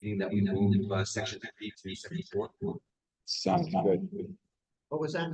meaning that we move section 3 to section 4. Sounds good. What was that?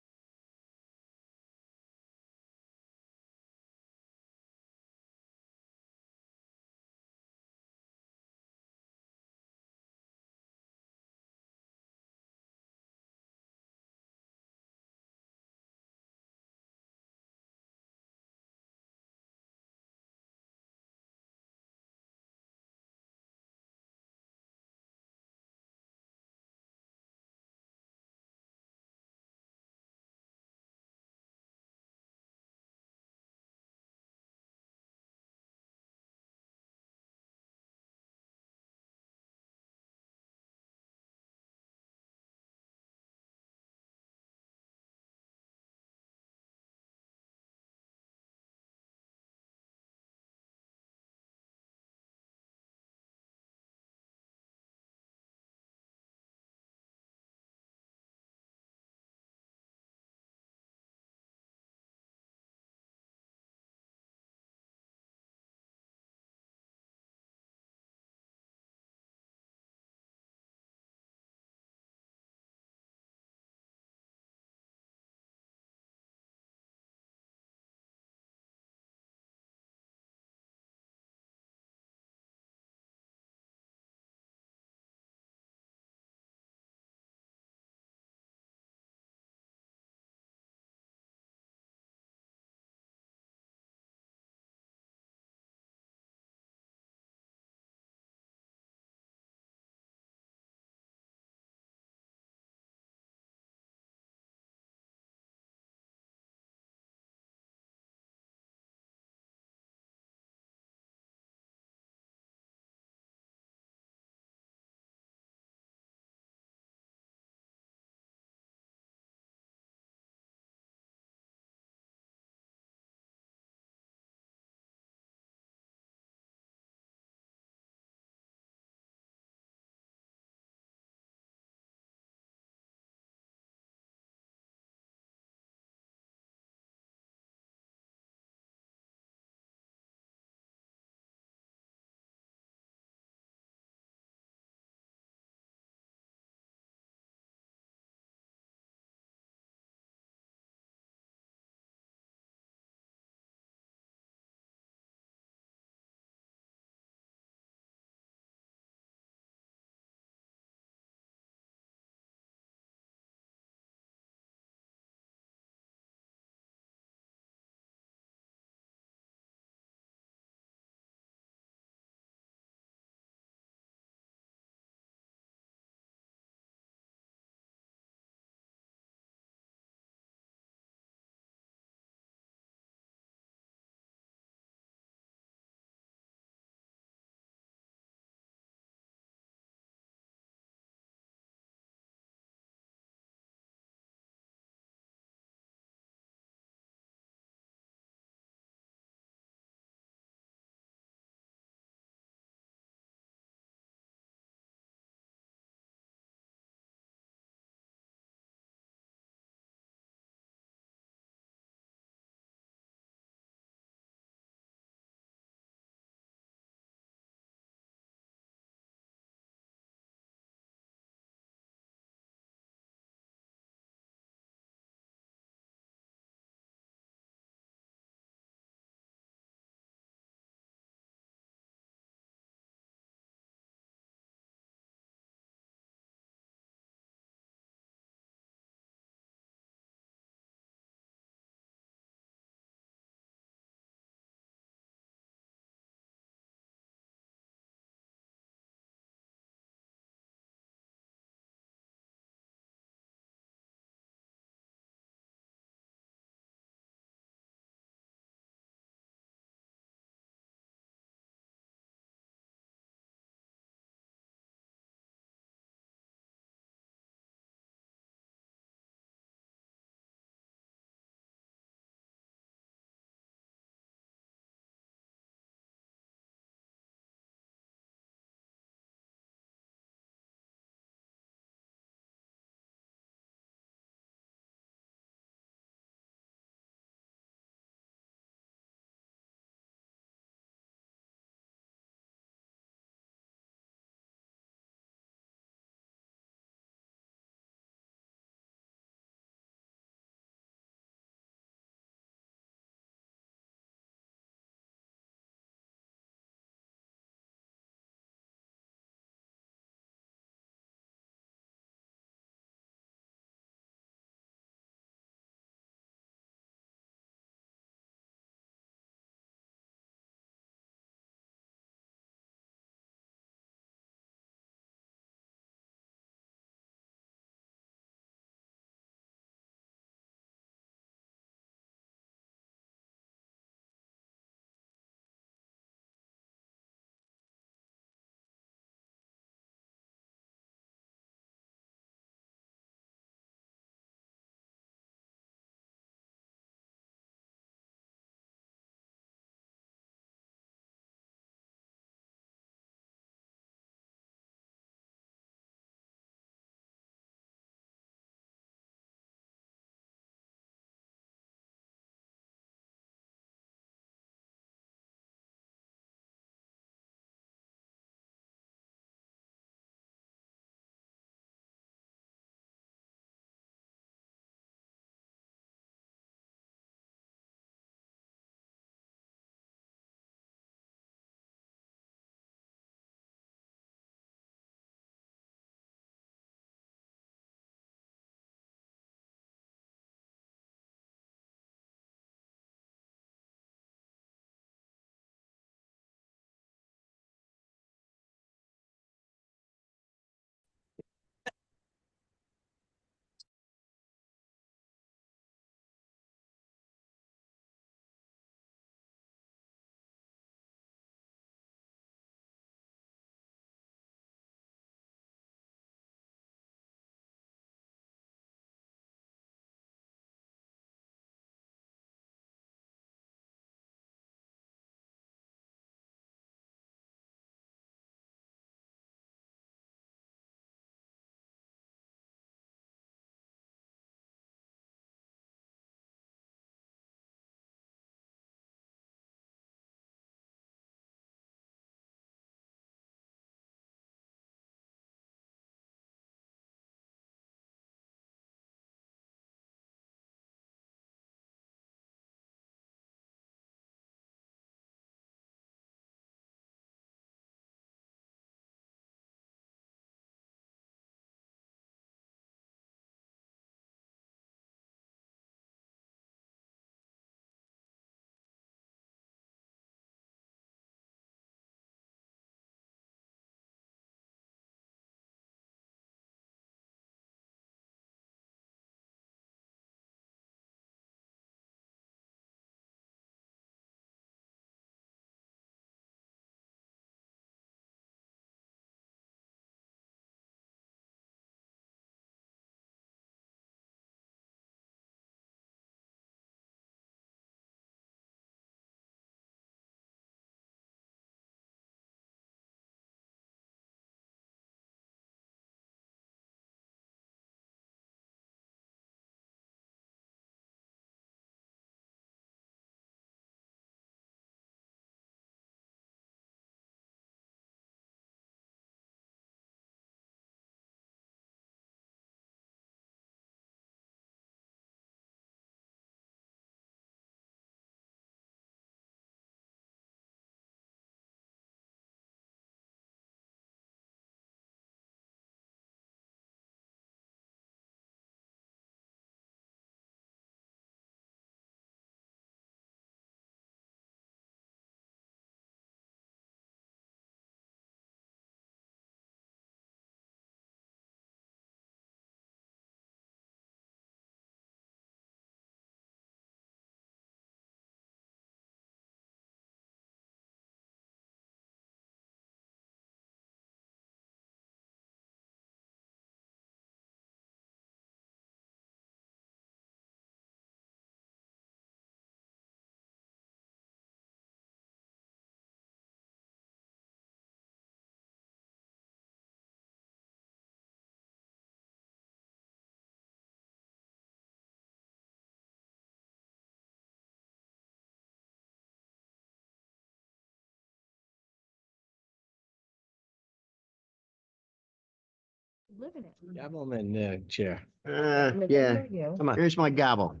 living it. Gavel in the chair. Yeah, Come on. Here's my gavel.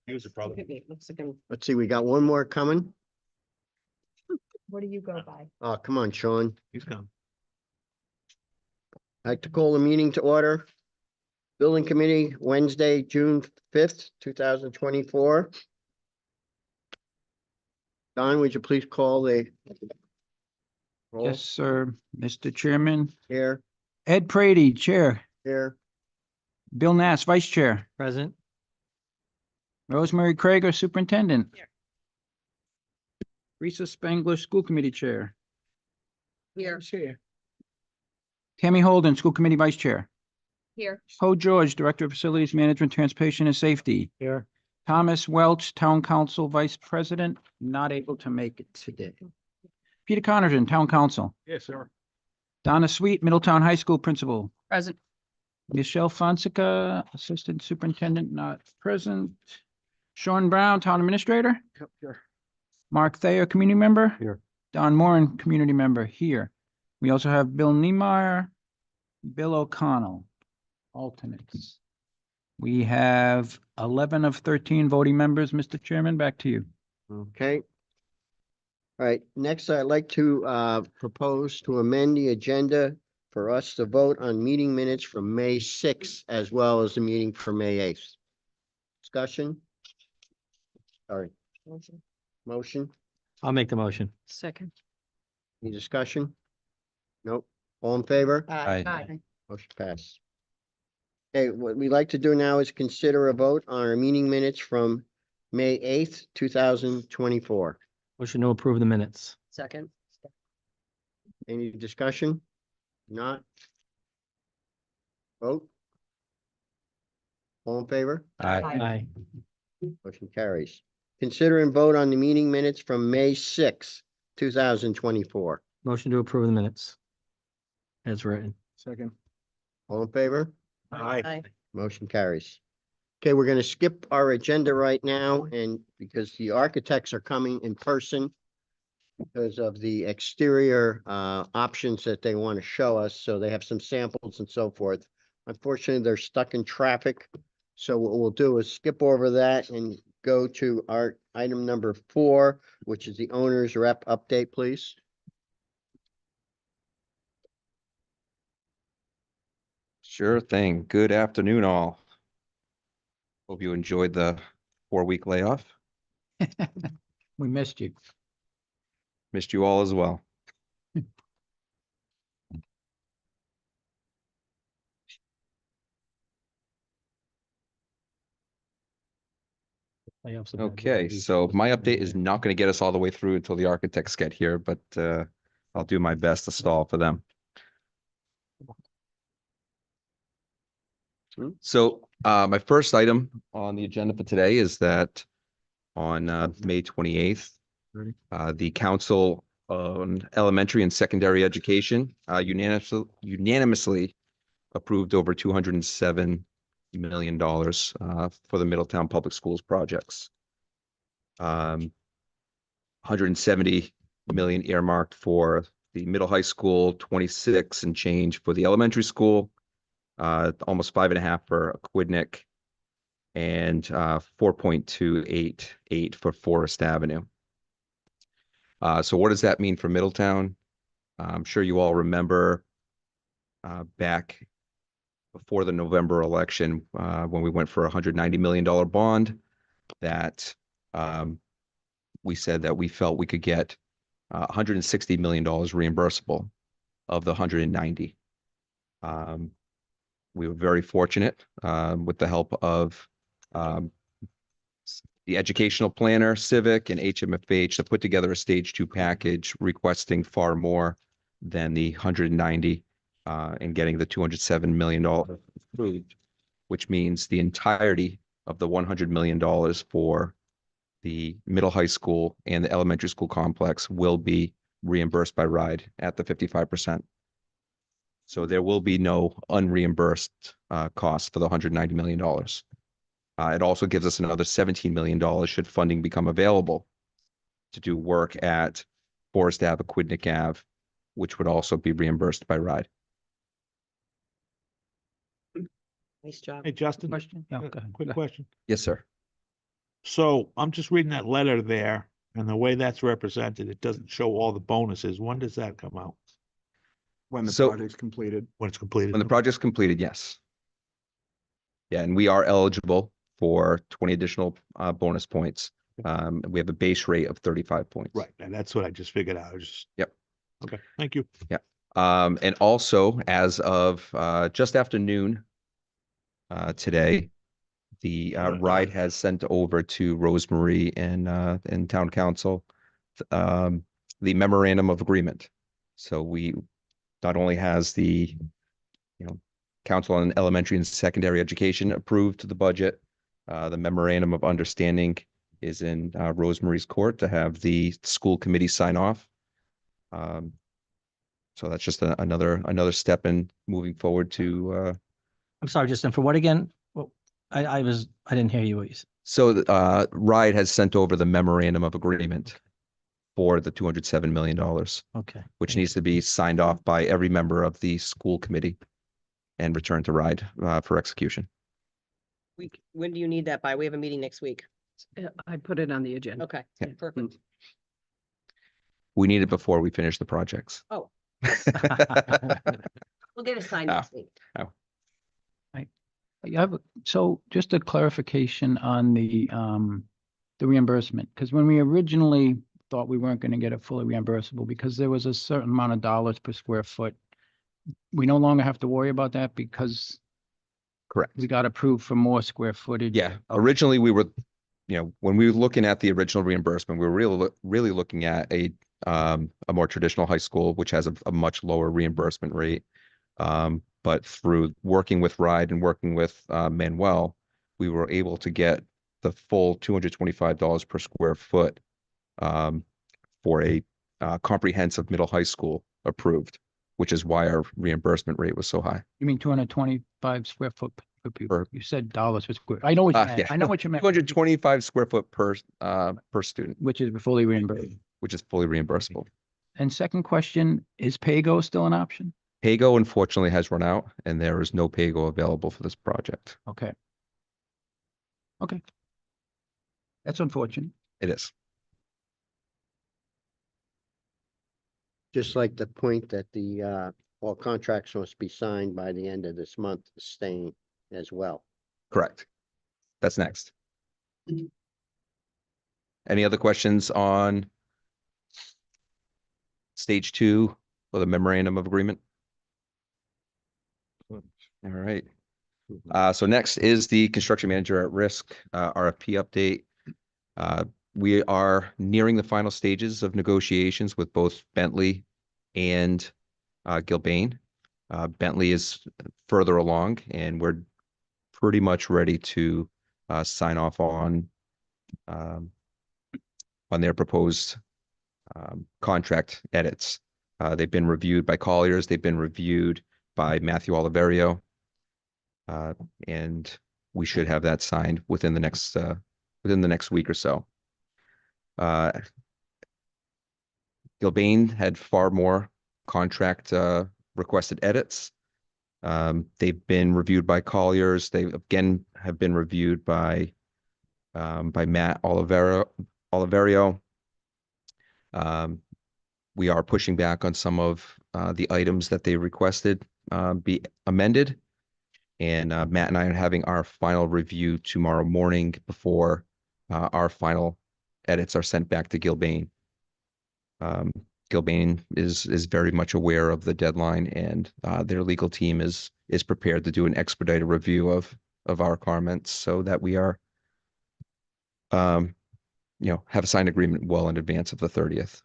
He was a problem. Let's see, we got one more coming. what do you go by? Oh, come on, Sean. He's come. I'd like to call the meeting to order. Building Committee, Wednesday, June 5th, 2024. Don, would you please call the roll? Yes, sir. Mr. Chairman, Here, Ed Prady, Chair. here. Bill Nass, Vice Chair. Present. Rosemary Krager, Superintendent. Risa Spangler, School Committee Chair. Here. Tammy Holden, School Committee Vice Chair. Here. Ho George, Director of Facilities Management, Transportation and Safety. Here. Thomas Welch, Town Council Vice President, not able to make it today. Peter Connerton, Town Council. Yes, sir. Donna Sweet, Middletown High School Principal. Present. Michelle Fonseca, Assistant Superintendent, not present. Sean Brown, Town Administrator. Here. Mark Thayer, Community Member. Here. Don Moran, Community Member, here. We also have Bill Niemeyer, Bill O'Connell, alternates. We have 11 of 13 voting members. Mr. Chairman, back to you. Okay. All right, next I'd like to propose to amend the agenda for us to vote on meeting minutes from May 6th as well as the meeting for May 8th. Discussion? Sorry, motion? I'll make the motion. Second. Any discussion? Nope. All in favor? Aye. Motion passed. Okay, what we'd like to do now is consider a vote on our meeting minutes from May 8th, 2024. Motion to approve the minutes. Second. Any discussion? Not? Vote? All in favor? Aye. Motion carries. Consider and vote on the meeting minutes from May 6th, 2024. Motion to approve the minutes. As written. Second. All in favor? Aye. Motion carries. Okay, we're gonna skip our agenda right now, and because the architects are coming in person because of the exterior options that they want to show us, so they have some samples and so forth. Unfortunately, they're stuck in traffic, so what we'll do is skip over that and go to our item number 4, which is the owner's rep update, please. Sure thing. Good afternoon, all. Hope you enjoyed the 4-week layoff. We missed you. Missed you all as well. Okay, so my update is not going to get us all the way through until the architects get here, but I'll do my best to stall for them. So my first item on the agenda for today is that on May 28th, the Council on Elementary and Secondary Education unanimously approved over $207 million for the Middletown Public Schools projects. 170 million earmarked for the middle high school, 26 and change for the elementary school, almost 5.5 for Aquidneck, and 4.288 for Forest Avenue. So what does that mean for Middletown? I'm sure you all remember back before the November election, when we went for a $190 million bond, that we said that we felt we could get $160 million reimbursable of the 190. We were very fortunate with the help of the educational planner, Civic, and HMFH to put together a stage 2 package requesting far more than the 190 and getting the $207 million approved, which means the entirety of the $100 million for the middle high school and the elementary school complex will be reimbursed by RIDE at the 55%. So there will be no unreimbursed costs for the $190 million. It also gives us another $17 million should funding become available to do work at Forest Ave, Aquidneck Ave, which would also be reimbursed by RIDE. Nice job. Hey, Justin. Question? Yeah, go ahead. Quick question. Yes, sir. So I'm just reading that letter there and the way that's represented, it doesn't show all the bonuses. When does that come out? When the So- project's completed. When it's completed? When the project's completed, yes. Yeah, and we are eligible for 20 additional bonus points. We have a base rate of 35 points. Right, and that's what I just figured out. I was just. Yep. Okay, thank you. And also, as of just after noon today, the RIDE has sent over to Rosemary and Town Council the memorandum of agreement. So we not only has the, Council on Elementary and Secondary Education approved the budget, the memorandum of understanding is in Rosemary's court to have the school committee sign off. So that's just another step in moving forward to, I'm sorry, Justin, for what again? Well, I didn't hear you what you said. so RIDE has sent over the memorandum of agreement for the $207 million, Okay. which needs to be signed off by every member of the school committee and returned to RIDE for execution. When do you need that by? We have a meeting next week. I put it on the agenda. Okay, Yeah. perfect. We need it before we finish the projects. Oh. We'll get it signed Oh. next week. So just a clarification on the reimbursement, because when we originally thought we weren't going to get it fully reimbursable because there was a certain amount of dollars per square foot, we no longer have to worry about that because Correct. we got approved for more square footage. Yeah, originally we were, when we were looking at the original reimbursement, we were really looking at a more traditional high school, which has a much lower reimbursement rate. But through working with RIDE and working with Manuel, we were able to get the full $225 per square foot for a comprehensive middle high school approved, which is why our reimbursement rate was so high. You mean 225 square foot per pupil? Per- You said dollars per square. I know what you meant. Yeah. I know what you meant. 225 square foot per student, Which is fully reimbursed. which is fully reimbursable. And second question, is PAYGO still an option? PAYGO unfortunately has run out and there is no PAYGO available for this project. Okay. Okay. That's unfortunate. It is. Just like the point that the all contracts must be signed by the end of this month, is staying as well. Correct. That's next. Any other questions on stage 2 or the memorandum of agreement? All right. So next is the construction manager at risk RFP update. We are nearing the final stages of negotiations with both Bentley and Gilbane. Bentley is further along and we're pretty much ready to sign off on their proposed contract edits. They've been reviewed by Colliers. They've been reviewed by Matthew Oliverio. And we should have that signed within the next week or so. Gilbane had far more contract requested edits. They've been reviewed by Colliers. They again have been reviewed by Matt Oliverio. We are pushing back on some of the items that they requested be amended. And Matt and I are having our final review tomorrow morning before our final edits are sent back to Gilbane. Gilbane is very much aware of the deadline and their legal team is prepared to do an expedited review of our comments so that we are, have a signed agreement well in advance of the 30th.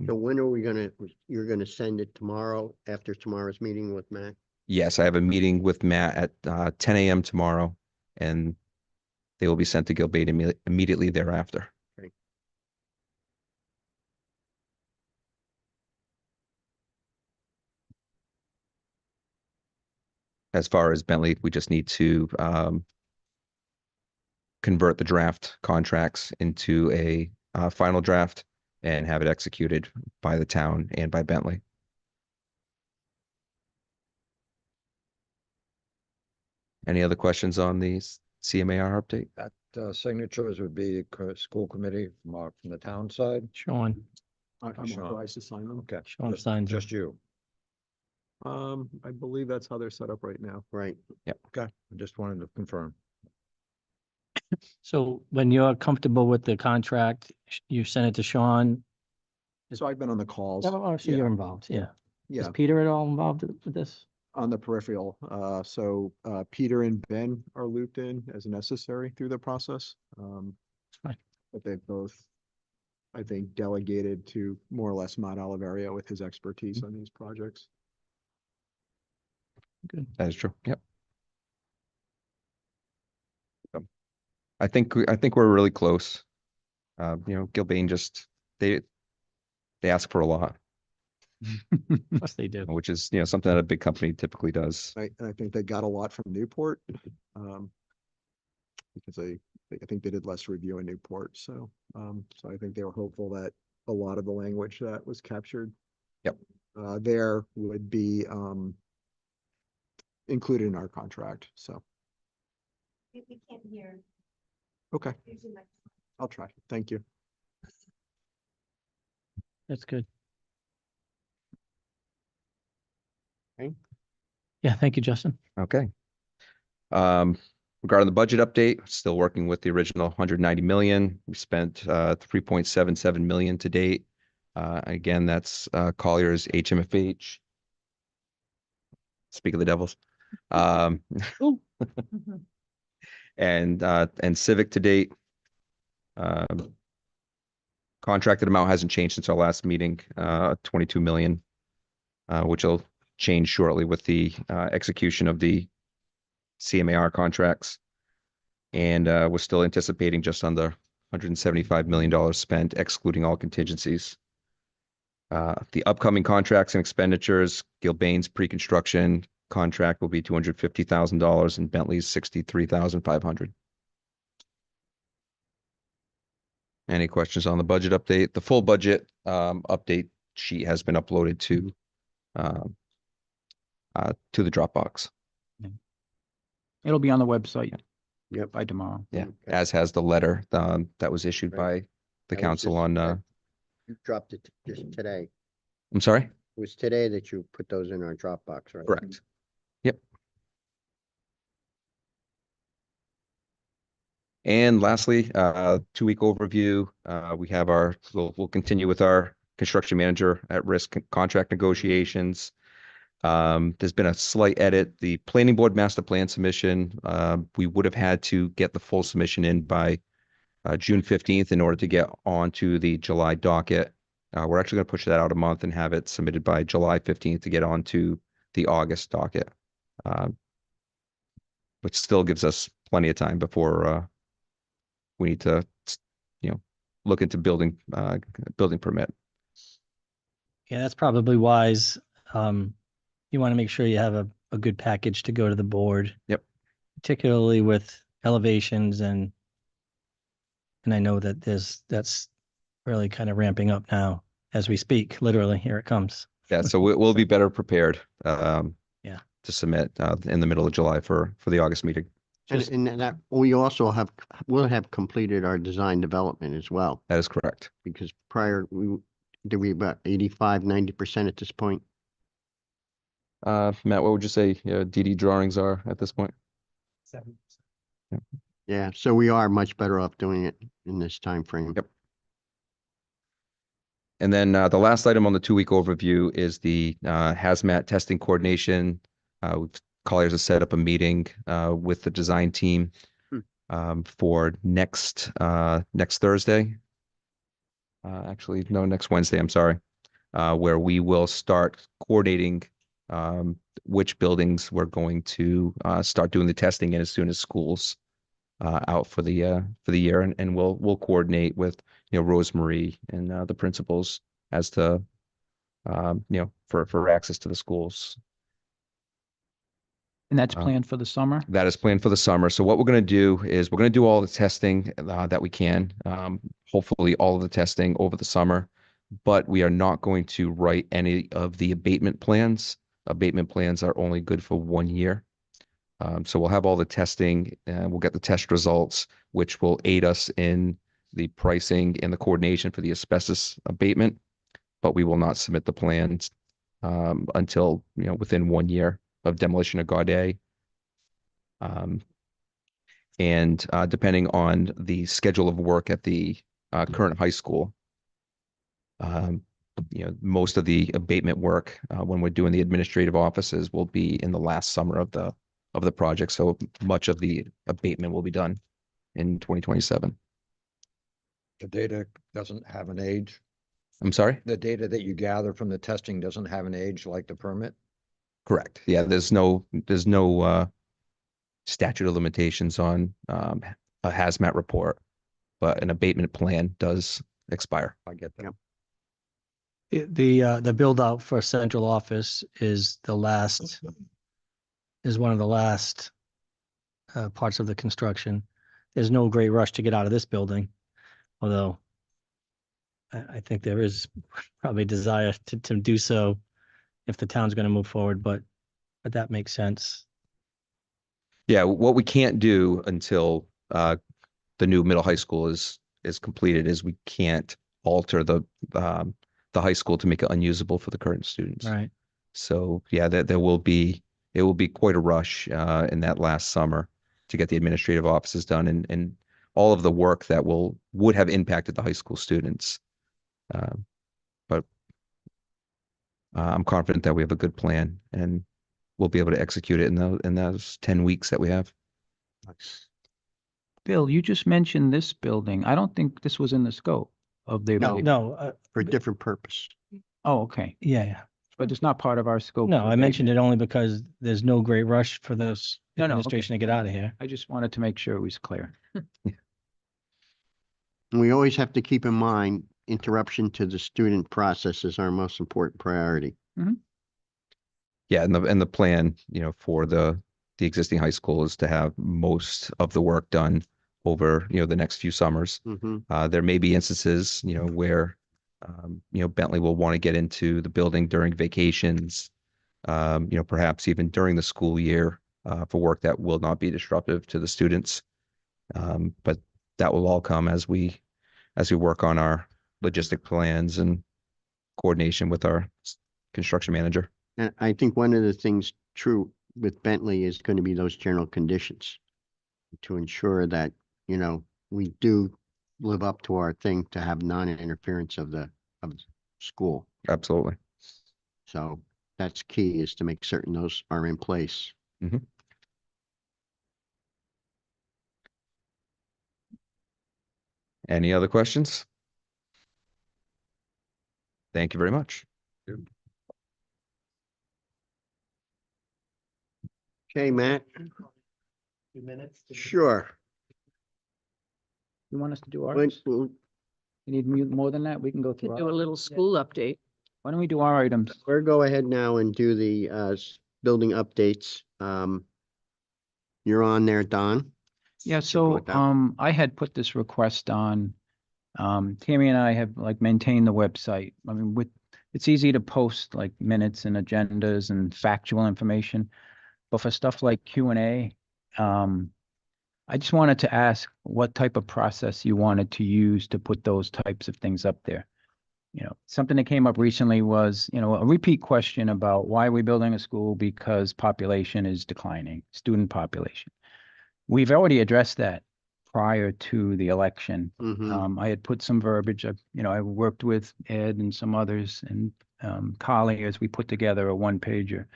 So when are you're gonna send it tomorrow after tomorrow's meeting with Matt? Yes, I have a meeting with Matt at 10 a.m. tomorrow, and they will be sent to Gilbane immediately thereafter. Okay. As far as Bentley, we just need to convert the draft contracts into a final draft and have it executed by the town and by Bentley. Any other questions on the CMAR update? That signatures would be school committee from the town side. Sean, I'm Sean. authorized to sign them. Okay. Sean just- signs them. Just you. I believe that's how they're set up right now. Right. Okay. I just wanted to confirm. So when you're comfortable with the contract, you send it to Sean. So I've been on the calls. Oh, so you're involved, yeah. Is Yeah, Peter at all involved with this? on the peripheral. Peter and Ben are looped in as necessary through the process. Fine. But they've both, I think, delegated to more or less Matt Oliveria with his expertise on these projects. That is true. Yep. I think we're really close. Gilbane they ask for a lot, Of course they do. which is, something that a big company typically does. And I think they got a lot from Newport. Because I think they did less review in Newport, so I think they were hopeful that a lot of the language that was captured. Yep. There would be included in our contract, so. We can't hear. Okay, I'll try. Thank you. That's good. Okay. Yeah, thank you, Justin. Okay. Regarding the budget update, still working with the original 190 million. We spent 3.77 million to date. Again, that's Collier's HMFH. Speak of the devils. And Civic to date. Contracted amount hasn't changed since our last meeting, 22 million, which will change shortly with the execution of the CMAR contracts. And we're still anticipating just under $175 million spent, excluding all contingencies. The upcoming contracts and expenditures, Gilbane's pre-construction contract will be $250,000 and Bentley's $63,500. Any questions on the budget update? The full budget update sheet has been uploaded to the Dropbox. It'll be on the website. Yep. By tomorrow. Yeah, Okay. as has the letter that was issued Right. by the That was council just- on, that- You dropped it just today. I'm sorry? It was today that you put those in our Dropbox, right? Correct. Yep. And lastly, 2-week overview. We'll continue with our construction manager at risk contract negotiations. There's been a slight edit. The planning board master plan submission, we would have had to get the full submission in by June 15th in order to get onto the July docket. We're actually going to push that out a month and have it submitted by July 15th to get onto the August docket. Which still gives us plenty of time before we need to, look into building permit. Yeah, that's probably wise. You want to make sure you have a good package to go to the board. Yep. Particularly with elevations and I know that that's really kind of ramping up now as we speak, literally, here it comes. Yeah, so we'll be better prepared Yeah. to submit in the middle of July for the August meeting. And that, we also will have completed our design development as well, That is correct. because prior, did we about 85-90% at this point? Matt, what would you say DD drawings are at this point? Yeah, so we are much better off doing it in this time frame. Yep. And then the last item on the 2-week overview is the hazmat testing coordination. Colliers has set up a meeting with the design team for next Thursday. Actually, no, next Wednesday, I'm sorry, where we will start coordinating which buildings we're going to start doing the testing in as soon as school's out for the year, and we'll coordinate with Rosemarie and the principals as to for access to the schools. And that's planned for the summer? That is planned for the summer. So what we're going to do is we're going to do all the testing that we can, hopefully all of the testing over the summer, but we are not going to write any of the abatement plans. Abatement plans are only good for 1 year. So we'll have all the testing and we'll get the test results, which will aid us in the pricing and the coordination for the asbestos abatement. But we will not submit the plans until, within 1 year of demolition of Gaudet. And depending on the schedule of work at the current high school, most of the abatement work when we're doing the administrative offices will be in the last summer of the project. So much of the abatement will be done in 2027. The data doesn't have an age. I'm sorry? The data that you gather from the testing doesn't have an age like the permit. Correct. Yeah, there's no statute of limitations on a hazmat report, but an abatement plan does expire. I get that. Yep. The build out for central office is one of the last parts of the construction. There's no great rush to get out of this building, although I think there is probably desire to do so if the town's going to move forward, but that makes sense. Yeah, what we can't do until the new middle high school is completed is we can't alter the high school to make it unusable for the current students. Right. So yeah, it will be quite a rush in that last summer to get the administrative offices done and all of the work that would have impacted the high school students. But I'm confident that we have a good plan and we'll be able to execute it in those 10 weeks that we have. Bill, you just mentioned this building. I don't think this was in the scope of the. No. No, For a different purpose. Oh, okay. yeah. But it's not part of our scope. No, of I mentioned abatement. it only because there's no great rush for this No, okay. administration to get out of here. I just wanted to make sure it was clear. And we always have to keep in mind, interruption to the student process is our most important priority. Yeah, and the plan, for the existing high school is to have most of the work done over, the next few summers. Mhm. There may be instances, where, Bentley will want to get into the building during vacations, perhaps even during the school year, for work that will not be disruptive to the students. But that will all come as we work on our logistic plans and coordination with our construction manager. And I think one of the things true with Bentley is going to be those general conditions to ensure that, we do live up to our thing to have non-interference of the school. Absolutely. So that's key, is to make certain those are in place. Any other questions? Thank you very much. Okay, Matt? 2 minutes? Sure. You want us to do When- ours? You need more than that? We can go through. Could do a ours. little school update. Why don't we do our items? We'll go ahead now and do the building updates. You're on there, Don. Yeah, Should go so, with that. I had put this request on, Tammy and I have maintained the website. I mean, it's easy to post like minutes and agendas and factual information. But for stuff like Q&A, I just wanted to ask what type of process you wanted to use to put those types of things up there. Something that came up recently was, a repeat question about why are we building a school? Because population is declining, student population. We've already addressed that prior to the election. Mhm. I had put some verbiage, I worked with Ed and some others and Carly as we put together a one-pager.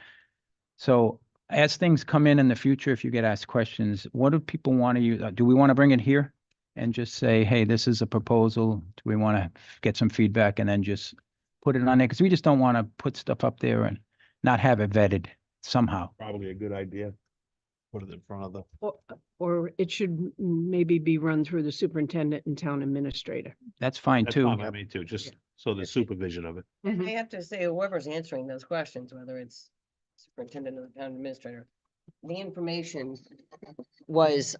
So as things come in the future, if you get asked questions, what do people want to use? Do we want to bring it here and just say, hey, this is a proposal? Do we want to get some feedback and then just put it on there? Because we just don't want to put stuff up there and not have it vetted somehow. Probably a good idea. Put it in front of the. Or it should maybe be run through the superintendent and town administrator. That's fine That's too. fine by me too, just so the supervision of it. And I have to say, whoever's answering those questions, whether it's superintendent or the town administrator, the information was,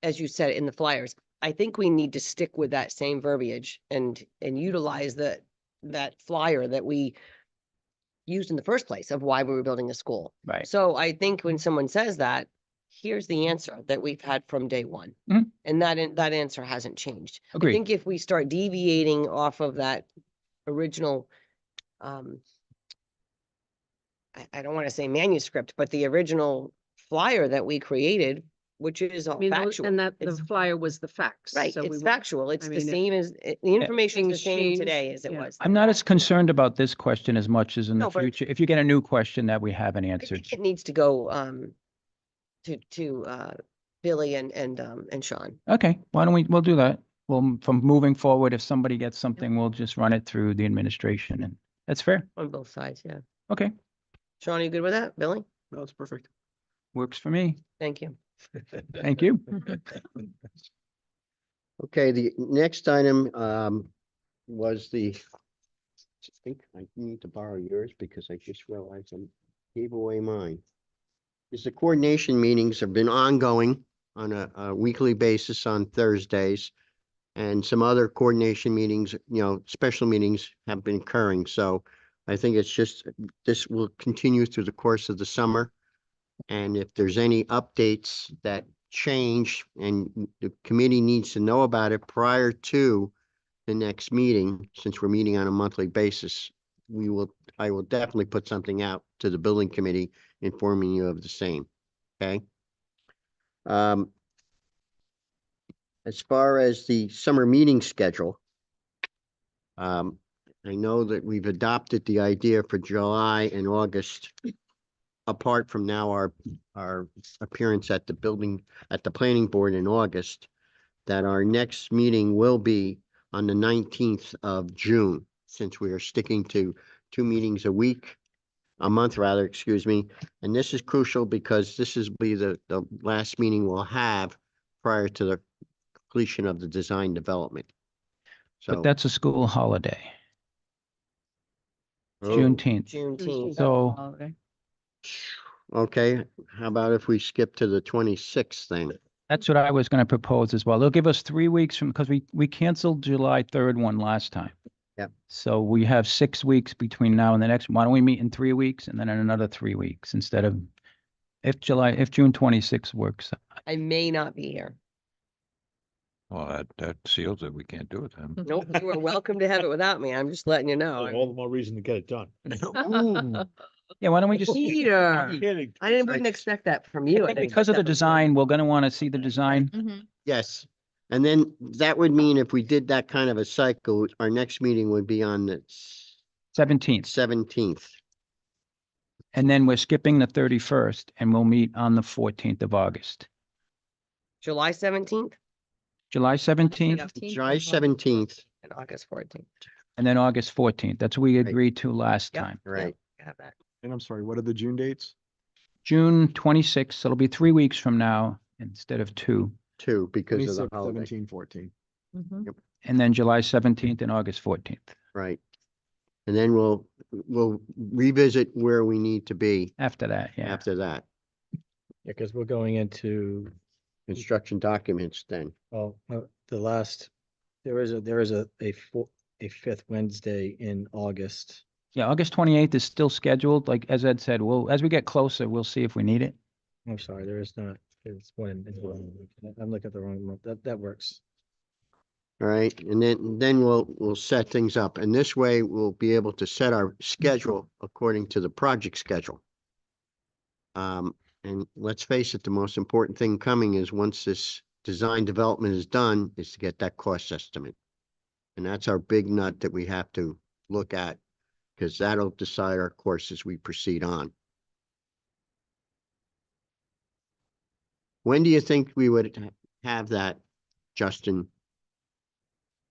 as you said in the flyers, I think we need to stick with that same verbiage and utilize that flyer that we used in the first place of why we were building a school. Right. So I think when someone says that, here's the answer that we've had from day one. Mhm. And that answer hasn't changed. I Agreed. think if we start deviating off of that original, I don't want to say manuscript, but the original flyer that we created, which is I all mean, factual. and that the It's- flyer was the facts. Right, so we it's wa- factual. It's I the mean, if same as, the information is the things same change, today as it yeah. was. I'm not as concerned about this question as much as in the No, but- future. If you get a new question that we haven't I answered. think it needs to go, to Billy and Sean. Okay, why don't we'll do that. Well, from moving forward, if somebody gets something, we'll just run it through the administration and that's fair. On both sides, yeah. Okay, Sean, are you good with that? Billy? No, it's perfect. works for me. Thank you. Thank you. Okay, the next item was I think I need to borrow yours because I just realized I gave away mine. Is the coordination meetings have been ongoing on a weekly basis on Thursdays. And some other coordination meetings, special meetings have been occurring. So I think it's just, this will continue through the course of the summer. And if there's any updates that change and the committee needs to know about it prior to the next meeting, since we're meeting on a monthly basis, I will definitely put something out to the building committee informing you of the same. Okay? As far as the summer meeting schedule, I know that we've adopted the idea for July and August, apart from now our appearance at the planning board in August, that our next meeting will be on the 19th of June, since we are sticking to 2 meetings a month rather, excuse me. And this is crucial because this will be the last meeting we'll have prior to the completion of the design development. But So, that's a school holiday, oh, Juneteenth. Juneteenth. So okay, how about if we skip to the 26th then? that's what I was going to propose as well. They'll give us 3 weeks from, because we canceled July 3rd one last time. Yep. So we have 6 weeks between now and the next. Why don't we meet in 3 weeks and then in another 3 weeks instead of, if June 26th works. I may not be here. Well, that seals it. We can't do it then. Nope, you are welcome to have it without me. I'm just letting you know. All the more reason to get it done. Yeah, why don't we just, Peter, Kidding. I wouldn't expect that from you. I didn't because of the expect that from you. design, we're going to want to see the design. Yes, and then that would mean if we did that kind of a cycle, our next meeting would be on the 17th. 17th. And then we're skipping the 31st and we'll meet on the 14th of August. July 17th July 17th July 17th, and August 14th. and then August 14th. That's what we agreed to last Yep. time. right? I have that. And I'm sorry, what are the June dates? June 26th, so it'll be 3 weeks from now instead of 2. 2 because of the 26, holiday, 17, 14. And then July 17th and August 14th. right? And then we'll revisit where we need to be After that, yeah. after that. Yeah, because we're going into, Construction documents then. there is a fifth Wednesday in August. Yeah, August 28th is still scheduled. Like, as Ed said, as we get closer, we'll see if we need it. I'm sorry, there is not, it's one, I'm looking at the wrong month. That works. All right, and then we'll set things up, and this way we'll be able to set our schedule according to the project schedule. And let's face it, the most important thing coming is once this design development is done, is to get that cost estimate. And that's our big nut that we have to look at, because that'll decide our course as we proceed on. When do you think we would have that, Justin?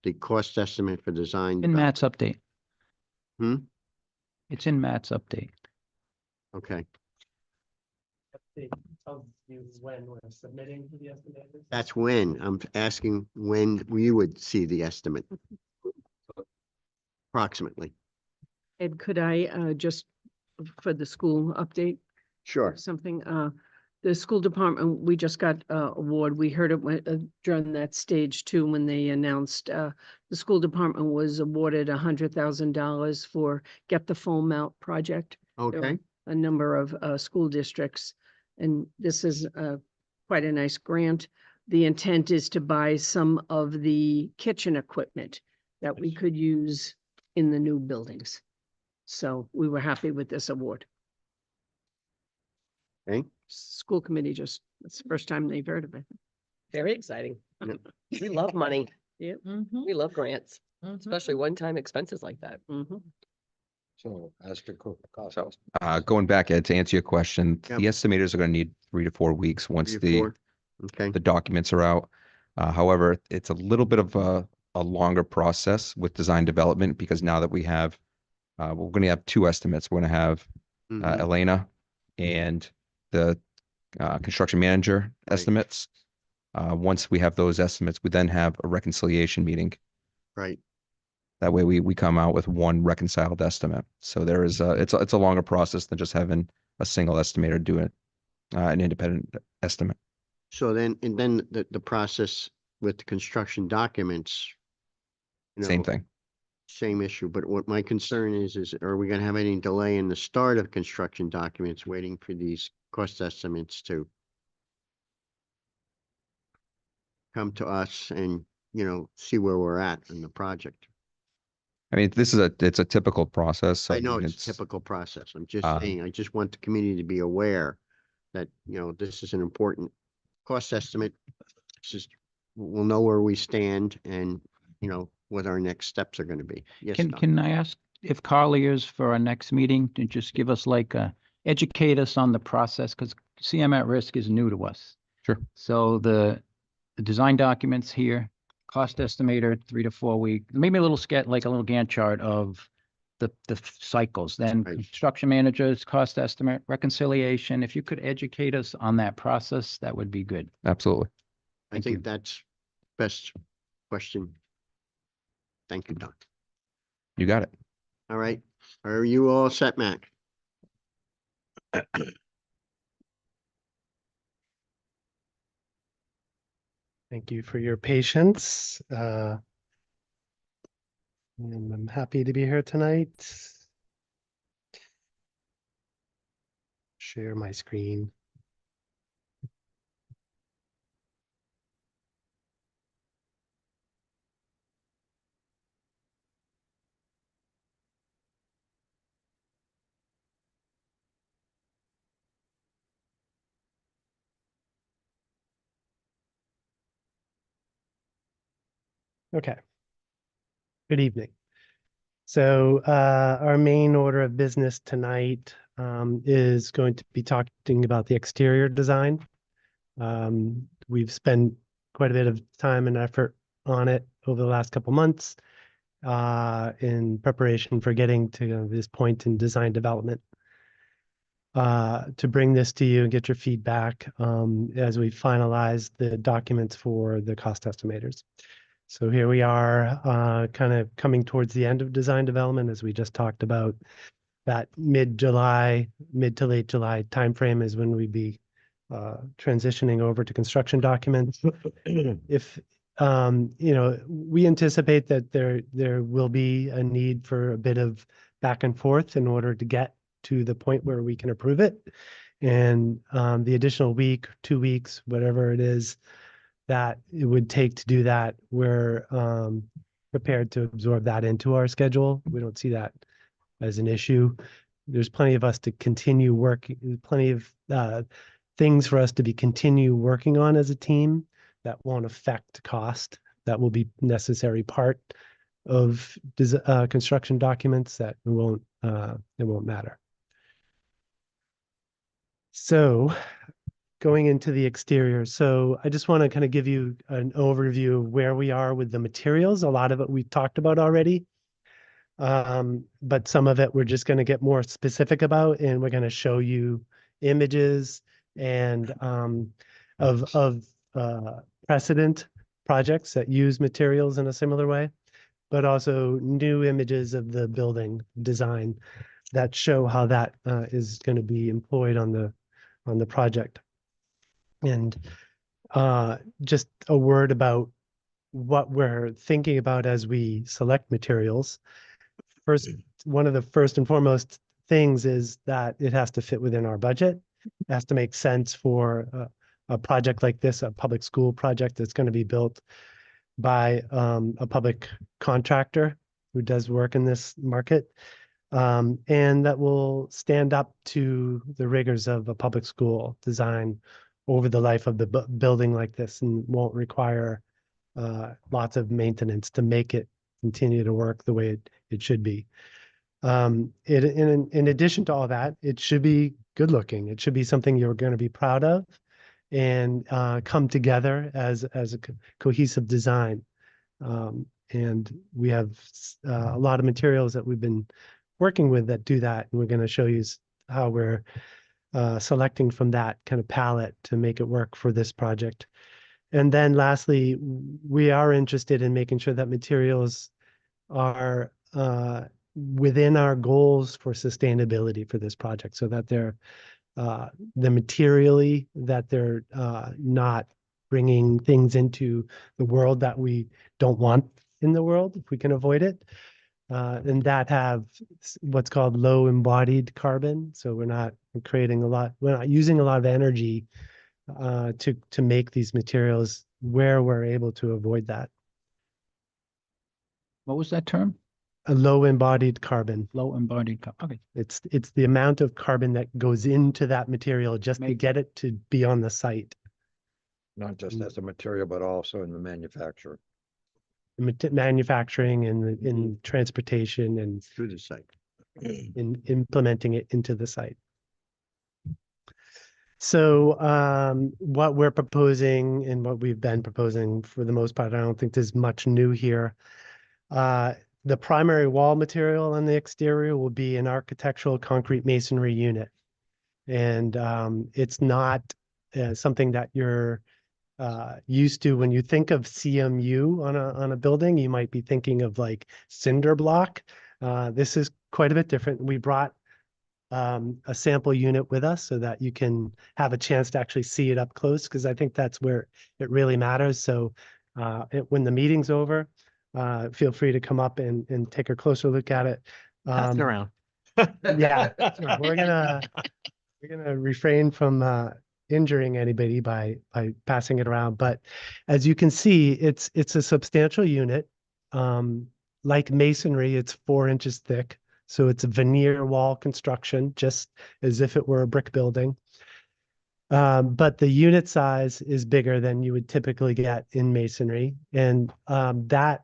The cost estimate for design? In Matt's update. Hmm? It's in Matt's update. Okay, Tells you when we're submitting to the estimators. that's when. I'm asking when we would see the estimate. Approximately. Ed, could I just, for the school update, Sure. something, The school department, we just got award. We heard it during that stage two when they announced the school department was awarded $100,000 for Get the Foam Out project. There were Okay, a number of school districts, and this is quite a nice grant. The intent is to buy some of the kitchen equipment that we could use in the new buildings. So we were happy with this award. okay. School committee just, it's the first time they've heard of it. Very exciting. Yep. We love money. Yep. We love grants, especially one-time expenses like that. Mhm. So ask a quick cost. So, going back, Ed, to answer your question, Yep. the estimators are gonna need 3 to 4 weeks once 3 to the 4. Okay, the documents are out. However, it's a little bit of a longer process with design development because now that we have, we're going to have 2 estimates. We're going to have mhm, Elena and the construction manager Right. estimates. Once we have those estimates, we then have a reconciliation meeting. right. That way we come out with one reconciled estimate. So there is it's a longer process than just having a single estimator do it, an independent estimate. So then, and then the process with the construction documents. you Same know, thing. Same issue, but what my concern is are we gonna have any delay in the start of construction documents, waiting for these cost estimates to come to us and, see where we're at in the project? I mean, it's a typical process. I know mean, it's a typical process. I'm just uh, saying, I just want the community to be aware that, this is an important cost estimate. It's just, we'll know where we stand and, what our next steps are gonna be. Yes, Don? Can I ask if Carly is for our next meeting to just give us educate us on the process? Because CM at Risk is new to us. Sure. So the design documents here, cost estimator, 3 to 4 week, maybe a little like a little Gantt chart of the cycles, then Right. construction managers, cost estimate, reconciliation. If you could educate us on that process, that would be good. Absolutely. I Thank think you. that's best question. Thank you, Don. You got it. All right, are you all set, Mac? Thank you for your patience. And I'm happy to be here tonight. Share my screen. Okay. Good evening. So our main order of business tonight is going to be talking about the exterior design. We've spent quite a bit of time and effort on it over the last couple months in preparation for getting to this point in design development. To bring this to you and get your feedback as we finalize the documents for the cost estimators. So here we are, kind of coming towards the end of design development, as we just talked about. That mid to late July timeframe is when we'd be transitioning over to construction documents. If we anticipate that there will be a need for a bit of back and forth in order to get to the point where we can approve it. And the additional week, 2 weeks, whatever it is that it would take to do that, we're prepared to absorb that into our schedule. We don't see that as an issue. There's plenty of us to continue working, plenty of things for us to continue working on as a team that won't affect cost. That will be necessary part of construction documents that it won't matter. So going into the exterior. So I just want to kind of give you an overview of where we are with the materials. A lot of it we've talked about already. But some of it we're just going to get more specific about, and we're going to show you images and of precedent projects that use materials in a similar way, but also new images of the building design that show how that is going to be employed on the project. And just a word about what we're thinking about as we select materials. First, one of the first and foremost things is that it has to fit within our budget. It has to make sense for a project like this, a public school project that's going to be built by a public contractor who does work in this market. And that will stand up to the rigors of a public school design over the life of the building like this, and won't require lots of maintenance to make it continue to work the way it should be. In addition to all that, it should be good looking. It should be something you're going to be proud of and come together as a cohesive design. And we have a lot of materials that we've been working with that do that. And we're going to show you how we're selecting from that kind of palette to make it work for this project. And then lastly, we are interested in making sure that materials are within our goals for sustainability for this project, so that they're materially, that they're not bringing things into the world that we don't want in the world, if we can avoid it. And that have what's called low embodied carbon. So we're not using a lot of energy to make these materials where we're able to avoid that. What was that term? A low embodied carbon. Low embodied okay. It's the amount of carbon that goes into that material just to Make- get it to be on the site. Not just as a material, but also in the manufacture. Manufacturing and in transportation and Through the site. in implementing it into the site. So what we're proposing and what we've been proposing for the most part, I don't think there's much new here. The primary wall material on the exterior will be an architectural concrete masonry unit. And it's not something that you're used to. When you think of CMU on a building, you might be thinking of like cinder block. This is quite a bit different. We brought a sample unit with us so that you can have a chance to actually see it up close, because I think that's where it really matters. So when the meeting's over, feel free to come up and take a closer look at it. Pass it around. Yeah, we're gonna refrain from injuring anybody by passing it around. But as you can see, it's a substantial unit. Like masonry, it's 4 inches thick. So it's a veneer wall construction, just as if it were a brick building. But the unit size is bigger than you would typically get in masonry. And that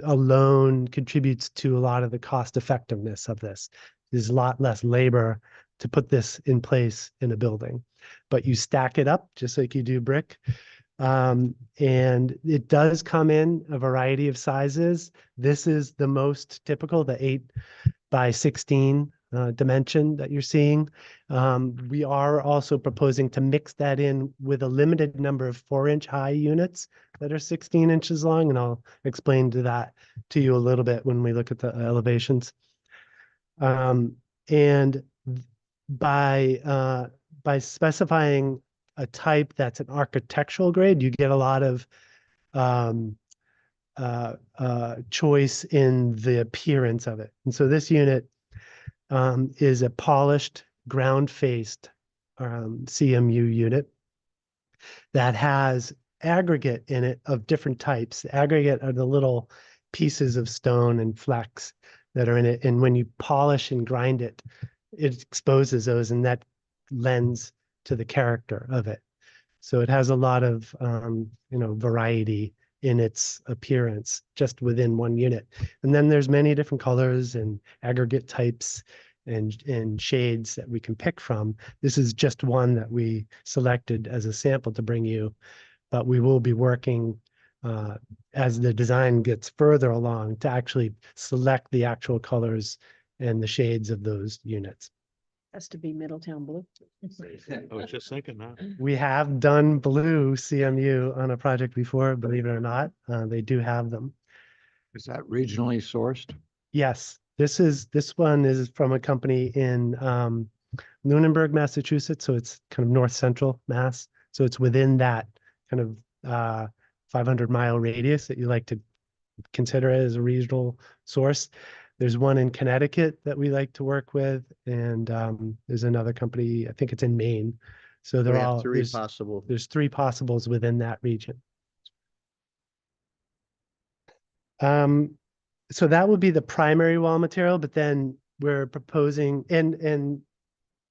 alone contributes to a lot of the cost effectiveness of this. There's a lot less labor to put this in place in a building, but you stack it up just like you do brick. And it does come in a variety of sizes. This is the most typical, the 8x16 dimension that you're seeing. We are also proposing to mix that in with a limited number of 4-inch high units that are 16 inches long, and I'll explain to you a little bit when we look at the elevations. And by specifying a type that's an architectural grade, you get a lot of choice in the appearance of it. And so this unit is a polished ground-faced CMU unit that has aggregate in it of different types. The aggregate are the little pieces of stone and flecks that are in it. And when you polish and grind it, it exposes those, and that lends to the character of it. So it has a lot of, variety in its appearance just within one unit. And then there's many different colors and aggregate types and shades that we can pick from. This is just one that we selected as a sample to bring you, but we will be working as the design gets further along to actually select the actual colors and the shades of those units. Has to be Middletown blue. I was just thinking that. We have done blue CMU on a project before, believe it or not. They do have them. Is that regionally sourced? Yes, this one is from a company in Lunenburg, Massachusetts. So it's kind of north central Mass. So it's within that kind of 500-mile radius that you like to consider it as a regional source. There's one in Connecticut that we like to work with, and there's another company, I think it's in Maine. So We they're have all, three there's possible. three possibles within that region. So that would be the primary wall material, but then we're proposing, and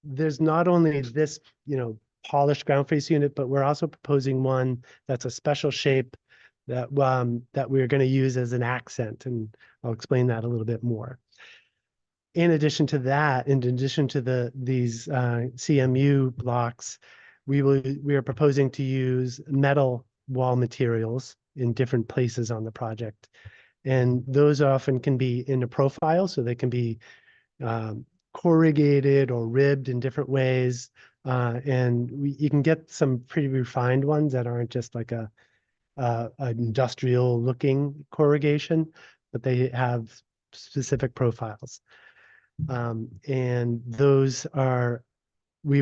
there's not only this, polished ground face unit, but we're also proposing one that's a special shape that that we're going to use as an accent, and I'll explain that a little bit more. In addition to that, in addition to these CMU blocks, we are proposing to use metal wall materials in different places on the project. And those often can be in a profile, so they can be corrugated or ribbed in different ways. You can get some pretty refined ones that aren't just like an industrial looking corrugation, but they have specific profiles. And those are, we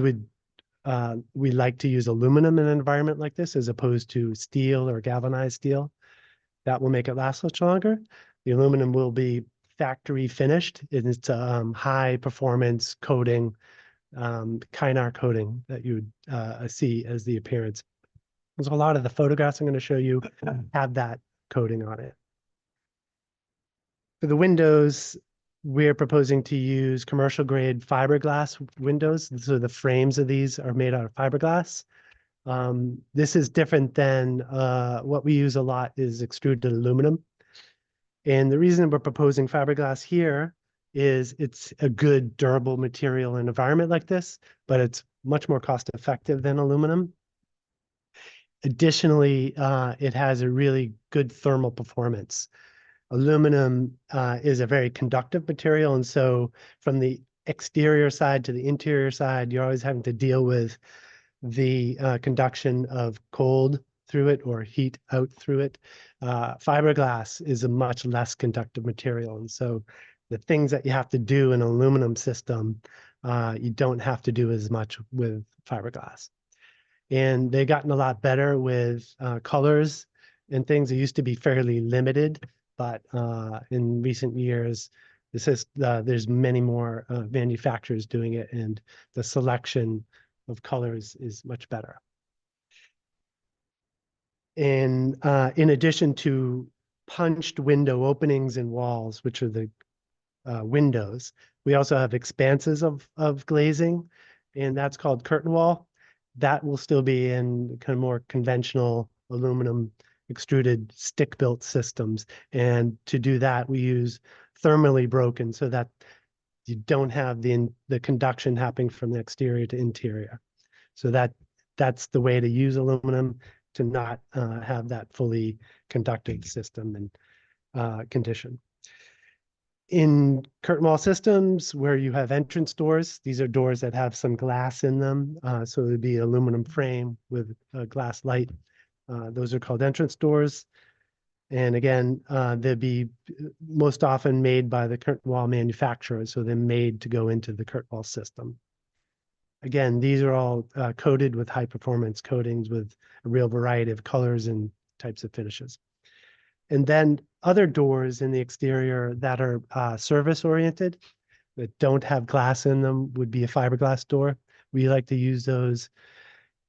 like to use aluminum in an environment like this as opposed to steel or galvanized steel. That will make it last much longer. The aluminum will be factory finished. It's high performance coating, Kynar coating that you would see as the appearance. There's a lot of the photographs I'm going to show you have that coating on it. For the windows, we're proposing to use commercial grade fiberglass windows. So the frames of these are made out of fiberglass. This is different than what we use a lot is extruded aluminum. And the reason we're proposing fiberglass here is it's a good durable material in an environment like this, but it's much more cost effective than aluminum. Additionally, it has a really good thermal performance. Aluminum is a very conductive material, and so from the exterior side to the interior side, you're always having to deal with the conduction of cold through it or heat out through it. Fiberglass is a much less conductive material, and so the things that you have to do in an aluminum system, you don't have to do as much with fiberglass. And they've gotten a lot better with colors and things. It used to be fairly limited, but in recent years, there's many more manufacturers doing it, and the selection of colors is much better. And in addition to punched window openings and walls, which are the windows, we also have expanses of glazing, and that's called curtain wall. That will still be in kind of more conventional aluminum extruded stick-built systems. And to do that, we use thermally broken so that you don't have the conduction happening from the exterior to interior. So that's the way to use aluminum, to not have that fully conductive system and condition. In curtain wall systems where you have entrance doors, these are doors that have some glass in them. So it'd be aluminum frame with a glass light. Those are called entrance doors. And again, they'd be most often made by the curtain wall manufacturer. So they're made to go into the curtain wall system. Again, these are all coated with high performance coatings with a real variety of colors and types of finishes. And then other doors in the exterior that are service oriented, that don't have glass in them, would be a fiberglass door. We like to use those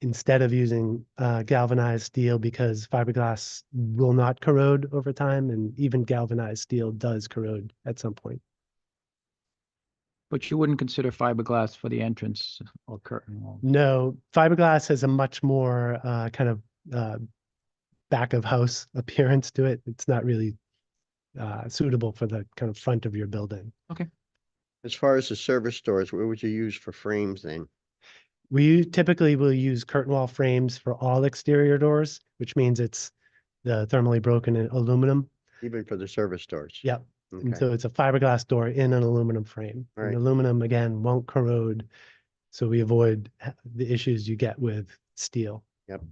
instead of using galvanized steel, because fiberglass will not corrode over time, and even galvanized steel does corrode at some point. But you wouldn't consider fiberglass for the entrance or curtain wall? No, fiberglass has a much more kind of back of house appearance to it. It's not really suitable for the kind of front of your building. As far as the service doors, what would you use for frames then? We typically will use curtain wall frames for all exterior doors, which means it's the thermally broken aluminum. Even for the service doors? Yep. And Okay. so it's a fiberglass door in an aluminum frame. Right. And aluminum, again, won't corrode. So we avoid the issues you get with steel. Yep.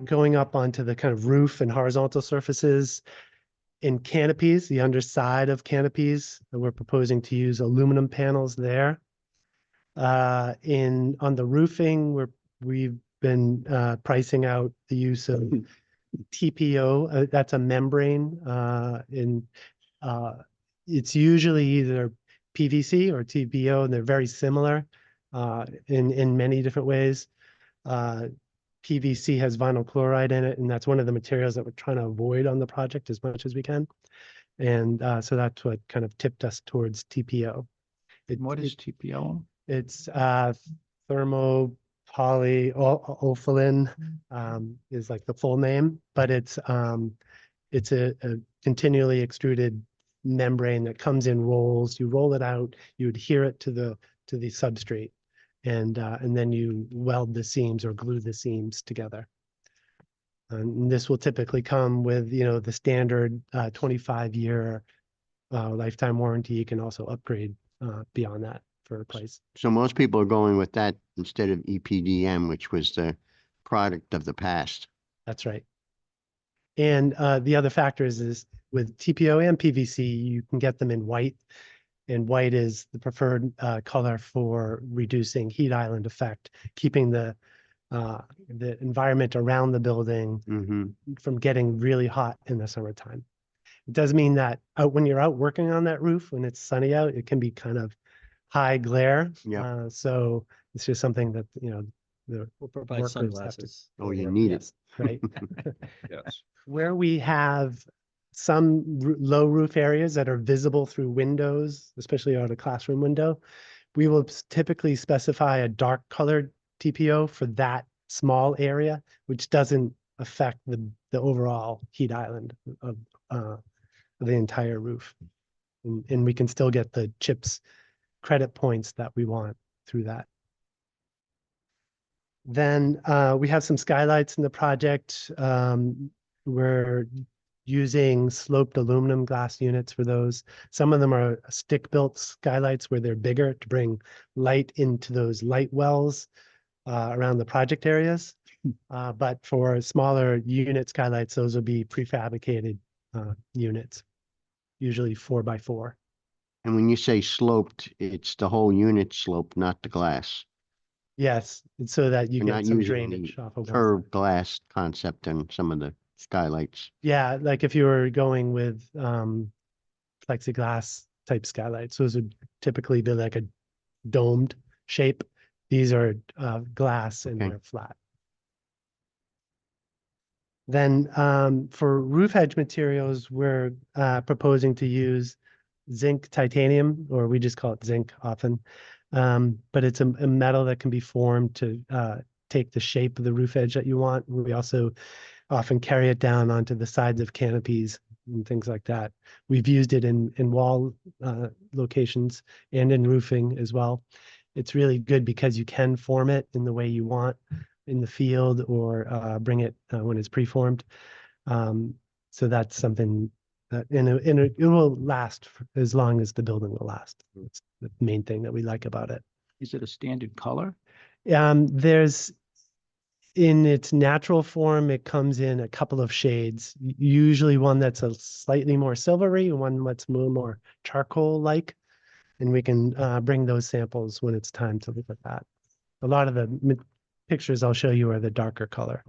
Going up onto the kind of roof and horizontal surfaces. In canopies, the underside of canopies, we're proposing to use aluminum panels there. On the roofing, we've been pricing out the use of TPO, that's a membrane, it's usually either PVC or TPO, and they're very similar in many different ways. PVC has vinyl chloride in it, and that's one of the materials that we're trying to avoid on the project as much as we can. And so that's what kind of tipped us towards TPO. What is TPO? It's thermopolyolefin is like the full name, but it's a continually extruded membrane that comes in rolls. You roll it out, you adhere it to the substrate, and then you weld the seams or glue the seams together. And this will typically come with, the standard 25-year lifetime warranty. You can also upgrade beyond that for a price. So most people are going with that instead of EPDM, which was the product of the past. That's right. And the other factor is with TPO and PVC, you can get them in white, and white is the preferred color for reducing heat island effect, keeping the environment around the building from getting really hot in the summertime. It does mean that when you're out working on that roof, when it's sunny out, it can be kind of high glare. Yep. So it's just something that, the We'll provide workers have to- sunglasses. Oh, you need it. Yes, right. Yes. Where we have some low roof areas that are visible through windows, especially on a classroom window, we will typically specify a dark colored TPO for that small area, which doesn't affect the overall heat island of the entire roof. And we can still get the CHIPS credit points that we want through that. Then we have some skylights in the project. We're using sloped aluminum glass units for those. Some of them are stick-built skylights where they're bigger to bring light into those light wells around the project areas. But for smaller unit skylights, those will be prefabricated units, usually 4x4. And when you say sloped, it's the whole unit slope, not the glass. Yes, and so that you You're get not some using drainage the off of one side. curved glass concept in some of the skylights. Yeah, like if you were going with plexiglass type skylights, those would typically be like a domed shape. These are glass and Okay. they're flat. Then for roof edge materials, we're proposing to use zinc titanium, or we just call it zinc often. But it's a metal that can be formed to take the shape of the roof edge that you want. We also often carry it down onto the sides of canopies and things like that. We've used it in wall locations and in roofing as well. It's really good because you can form it in the way you want in the field, or bring it when it's preformed. So that's something that it will last for as long as the building will last. It's the main thing that we like about it. Is it a standard color? There's, in its natural form, it comes in a couple of shades, usually one that's a slightly more silvery and one that's a little more charcoal-like. And we can bring those samples when it's time to look at that. A lot of the pictures I'll show you are the darker color.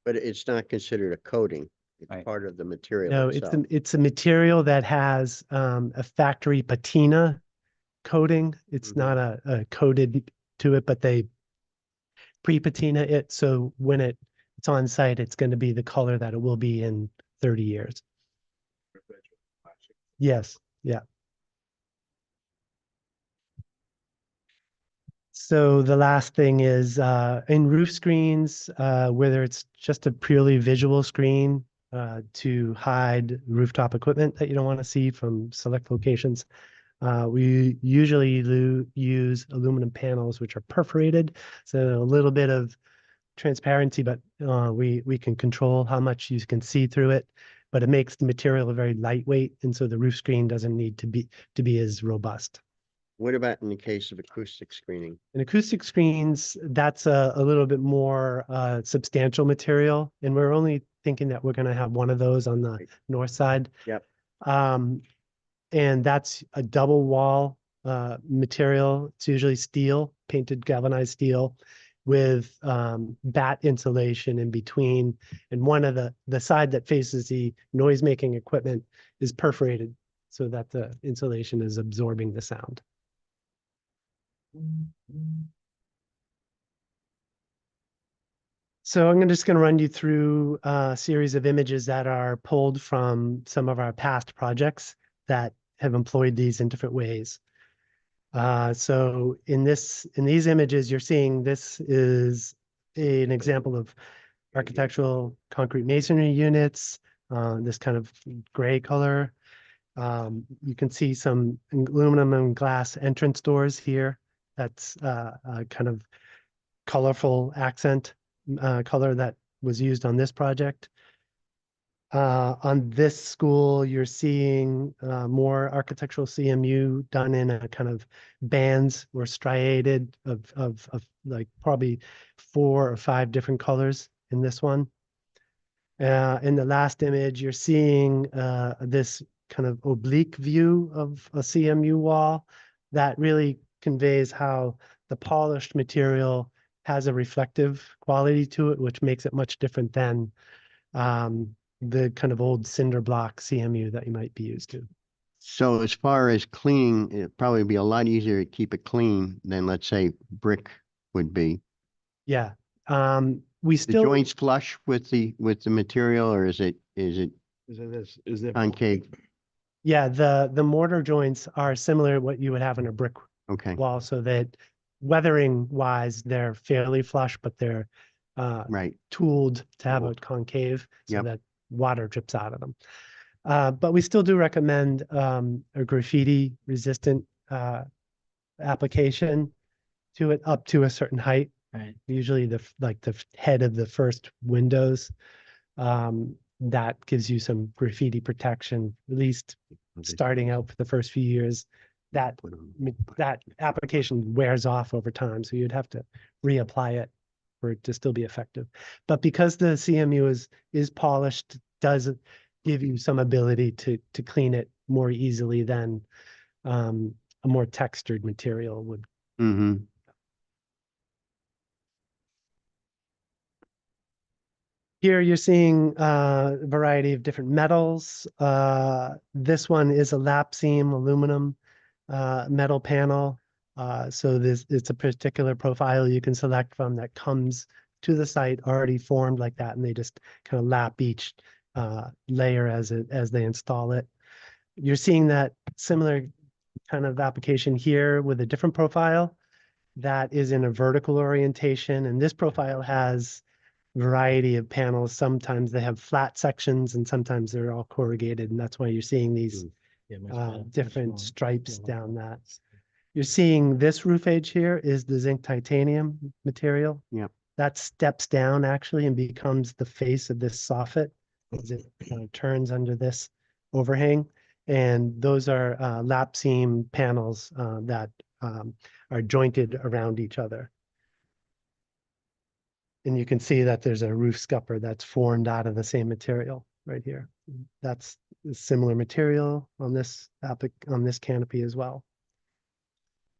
But it's not considered a coating. It's Right. part of the material No, itself. it's a material that has a factory patina coating. It's Mhm. not a coated to it, but they pre-patina it. So when it's on site, it's going to be the color that it will be in 30 years. Yes, yeah. So the last thing is in roof screens, whether it's just a purely visual screen to hide rooftop equipment that you don't want to see from select locations, we usually use aluminum panels, which are perforated. So a little bit of transparency, but we can control how much you can see through it. But it makes the material very lightweight, and so the roof screen doesn't need to be as robust. What about in the case of acoustic screening? In acoustic screens, that's a little bit more substantial material, and we're only thinking that we're going to have one of those on the Right. north side. Yep. And that's a double wall material. It's usually steel, painted galvanized steel with bat insulation in between. And one of the side that faces the noise-making equipment is perforated so that the insulation is absorbing the sound. So I'm just going to run you through a series of images that are pulled from some of our past projects that have employed these in different ways. So in these images, you're seeing this is an example of architectural concrete masonry units, this kind of gray color. You can see some aluminum and glass entrance doors here. That's a kind of colorful accent color that was used on this project. On this school, you're seeing more architectural CMU done in a kind of bands or striated of like probably 4 or 5 different colors in this one. In the last image, you're seeing this kind of oblique view of a CMU wall that really conveys how the polished material has a reflective quality to it, which makes it much different than the kind of old cinder block CMU that you might be used to. So as far as cleaning, it'd probably be a lot easier to keep it clean than, let's say, brick would be. Yeah. We The still, joints flush with the material, or is it Is there? concave? yeah, the mortar joints are similar to what you would have in a brick Okay, wall, so that weathering wise, they're fairly flush, but they're right. tooled to have a concave so Yep. that water drips out of them. But we still do recommend a graffiti resistant application to it up to a certain height. Right. Usually the head of the first windows. That gives you some graffiti protection, at least starting out for the first few years. That application wears off over time, so you'd have to reapply it for it to still be effective. But because the CMU is polished, does give you some ability to clean it more easily than a more textured material would. Mm-hmm. Here you're seeing a variety of different metals. This one is a lap seam aluminum metal panel. So it's a particular profile you can select from that comes to the site already formed like that, and they just kind of lap each layer as they install it. You're seeing that similar kind of application here with a different profile that is in a vertical orientation, and this profile has variety of panels. Sometimes they have flat sections and sometimes they're all corrugated, and that's why you're seeing these different stripes down that. You're seeing this roof edge here is the zinc titanium material. Yep. That steps down actually and becomes the face of this soffit as it kind of turns under this overhang. And those are lap seam panels that are jointed around each other. And you can see that there's a roof scupper that's formed out of the same material right here. That's a similar material on this canopy as well.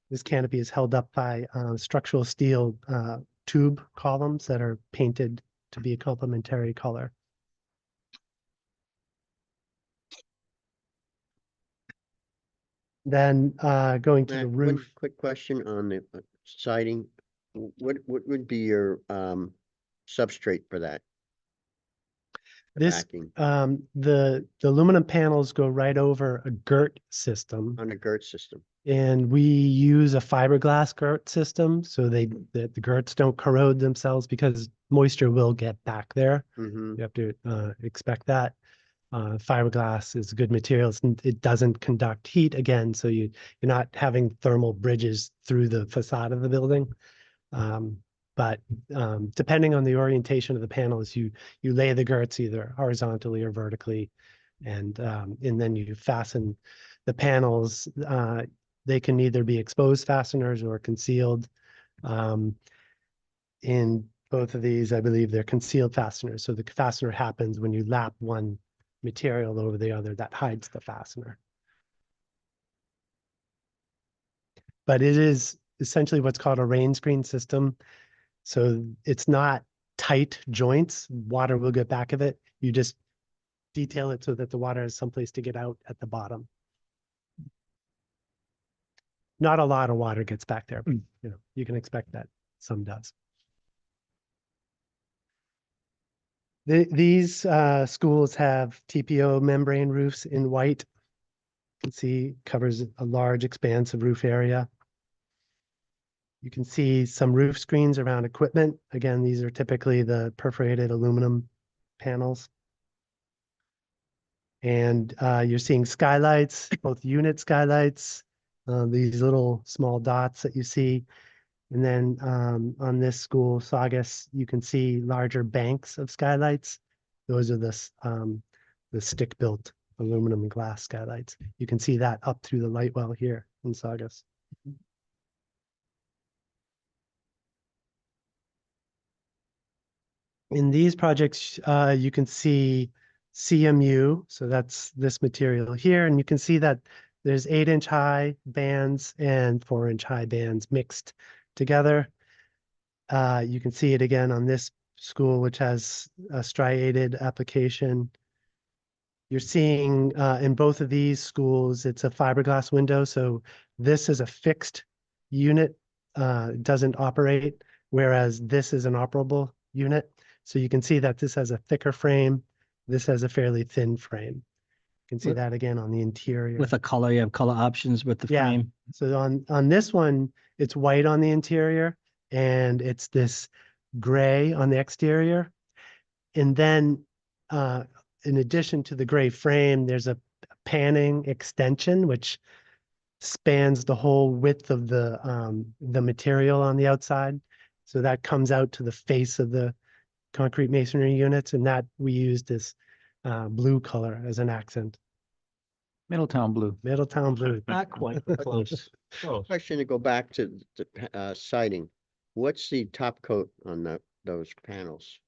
This canopy is held up by structural steel tube columns that are painted to be a complementary color. Then going to the Matt, one roof. quick question on the siding. What would be your substrate for that? This Backing the aluminum panels go right over a girt system, on the girt system. and we use a fiberglass girt system so the girts don't corrode themselves because moisture will get back there. Mm-hmm. You have to expect that. Fiberglass is a good material. It doesn't conduct heat again, so you're not having thermal bridges through the facade of the building. But depending on the orientation of the panels, you lay the girts either horizontally or vertically, and then you fasten the panels. They can either be exposed fasteners or concealed. In both of these, I believe they're concealed fasteners. So the fastener happens when you lap one material over the other that hides the fastener. but it is essentially what's called a rain screen system. So it's not tight joints. Water will get back of it. You just detail it so that the water has someplace to get out at the bottom. Not a lot of water gets back there, but you can expect that some does. These schools have TPO membrane roofs in white. You can see covers a large expanse of roof area. You can see some roof screens around equipment. Again, these are typically the perforated aluminum panels. And you're seeing skylights, both unit skylights, these little small dots that you see. And then on this school, Saugus, you can see larger banks of skylights. Those are the stick-built aluminum and glass skylights. You can see that up through the light well here in Saugus. In these projects, you can see CMU, so that's this material here, and you can see that there's 8-inch high bands and 4-inch high bands mixed together. You can see it again on this school, which has a striated application. You're seeing in both of these schools, it's a fiberglass window, so this is a fixed unit, doesn't operate, whereas this is an operable unit. So you can see that this has a thicker frame. This has a fairly thin frame. You can see With- that again on the interior. With a color, you have color options with the Yeah. frame. So on this one, it's white on the interior and it's this gray on the exterior. And then in addition to the gray frame, there's a panning extension which spans the whole width of the material on the outside. So that comes out to the face of the concrete masonry units, and that we used this blue color as an accent. Middletown blue. Middletown blue. Not quite, but close. Question to go back to the siding. What's the top coat on those panels?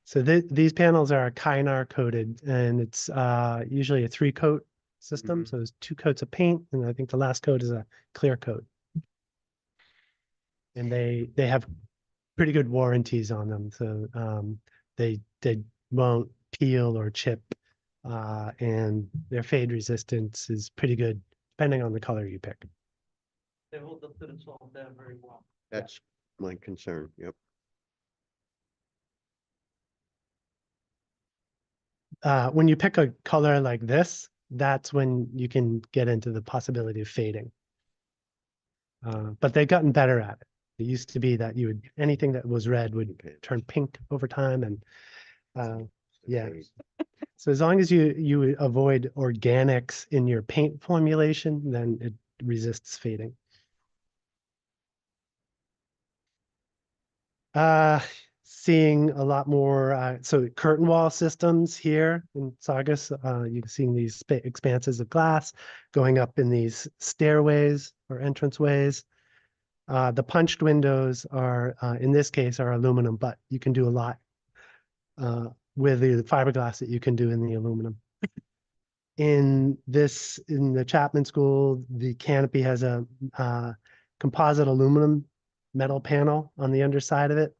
So these panels are Kynar coated, and it's usually a 3-coat system. Mhm. So there's 2 coats of paint, and I think the last coat is a clear coat. And they have pretty good warranties on them, so they won't peel or chip, and their fade resistance is pretty good depending on the color you pick. They hold up to the salt there very well. That's my concern, yep. When you pick a color like this, that's when you can get into the possibility of fading. But they've gotten better at it. It used to be that anything that was red would Okay. turn pink over time, and yeah. Okay. So as long as you avoid organics in your paint formulation, then it resists fading. Seeing a lot more, so curtain wall systems here in Saugus, you can see these expanses of glass going up in these stairways or entranceways. The punched windows are, in this case, are aluminum, but you can do a lot with the fiberglass that you can do in the aluminum. In the Chapman School, the canopy has a composite aluminum metal panel on the underside of it.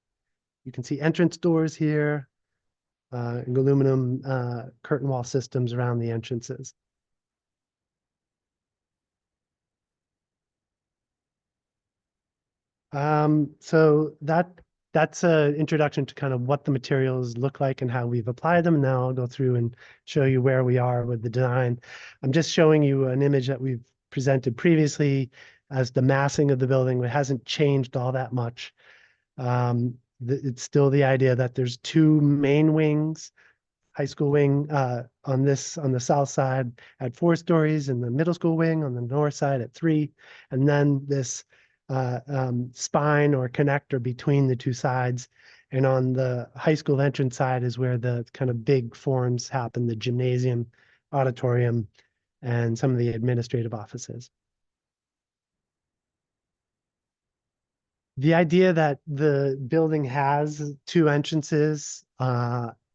You can see entrance doors here, and aluminum curtain wall systems around the entrances. So that's an introduction to kind of what the materials look like and how we've applied them. Now I'll go through and show you where we are with the design. I'm just showing you an image that we've presented previously as the massing of the building. It hasn't changed all that much. It's still the idea that there's 2 main wings, high school wing on the south side at 4 stories, and the middle school wing on the north side at 3, and then this spine or connector between the 2 sides. And on the high school entrance side is where the kind of big forms happen, the gymnasium, auditorium, and some of the administrative offices. The idea that the building has 2 entrances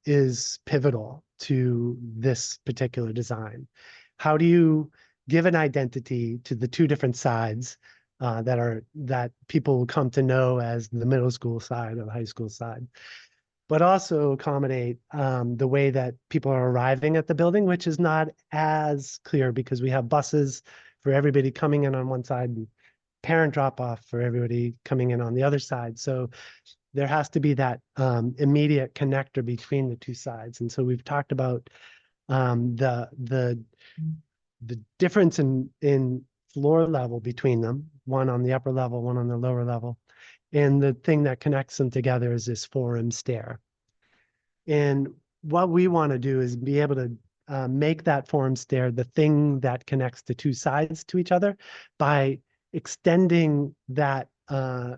is pivotal to this particular design. How do you give an identity to the 2 different sides that people will come to know as the middle school side or the high school side. But also accommodate the way that people are arriving at the building, which is not as clear because we have buses for everybody coming in on one side and parent drop off for everybody coming in on the other side. So there has to be that immediate connector between the two sides. And so we've talked about the difference in floor level between them, one on the upper level, one on the lower level. And the thing that connects them together is this forum stair. And what we want to do is be able to make that forum stair the thing that connects the two sides to each other by extending that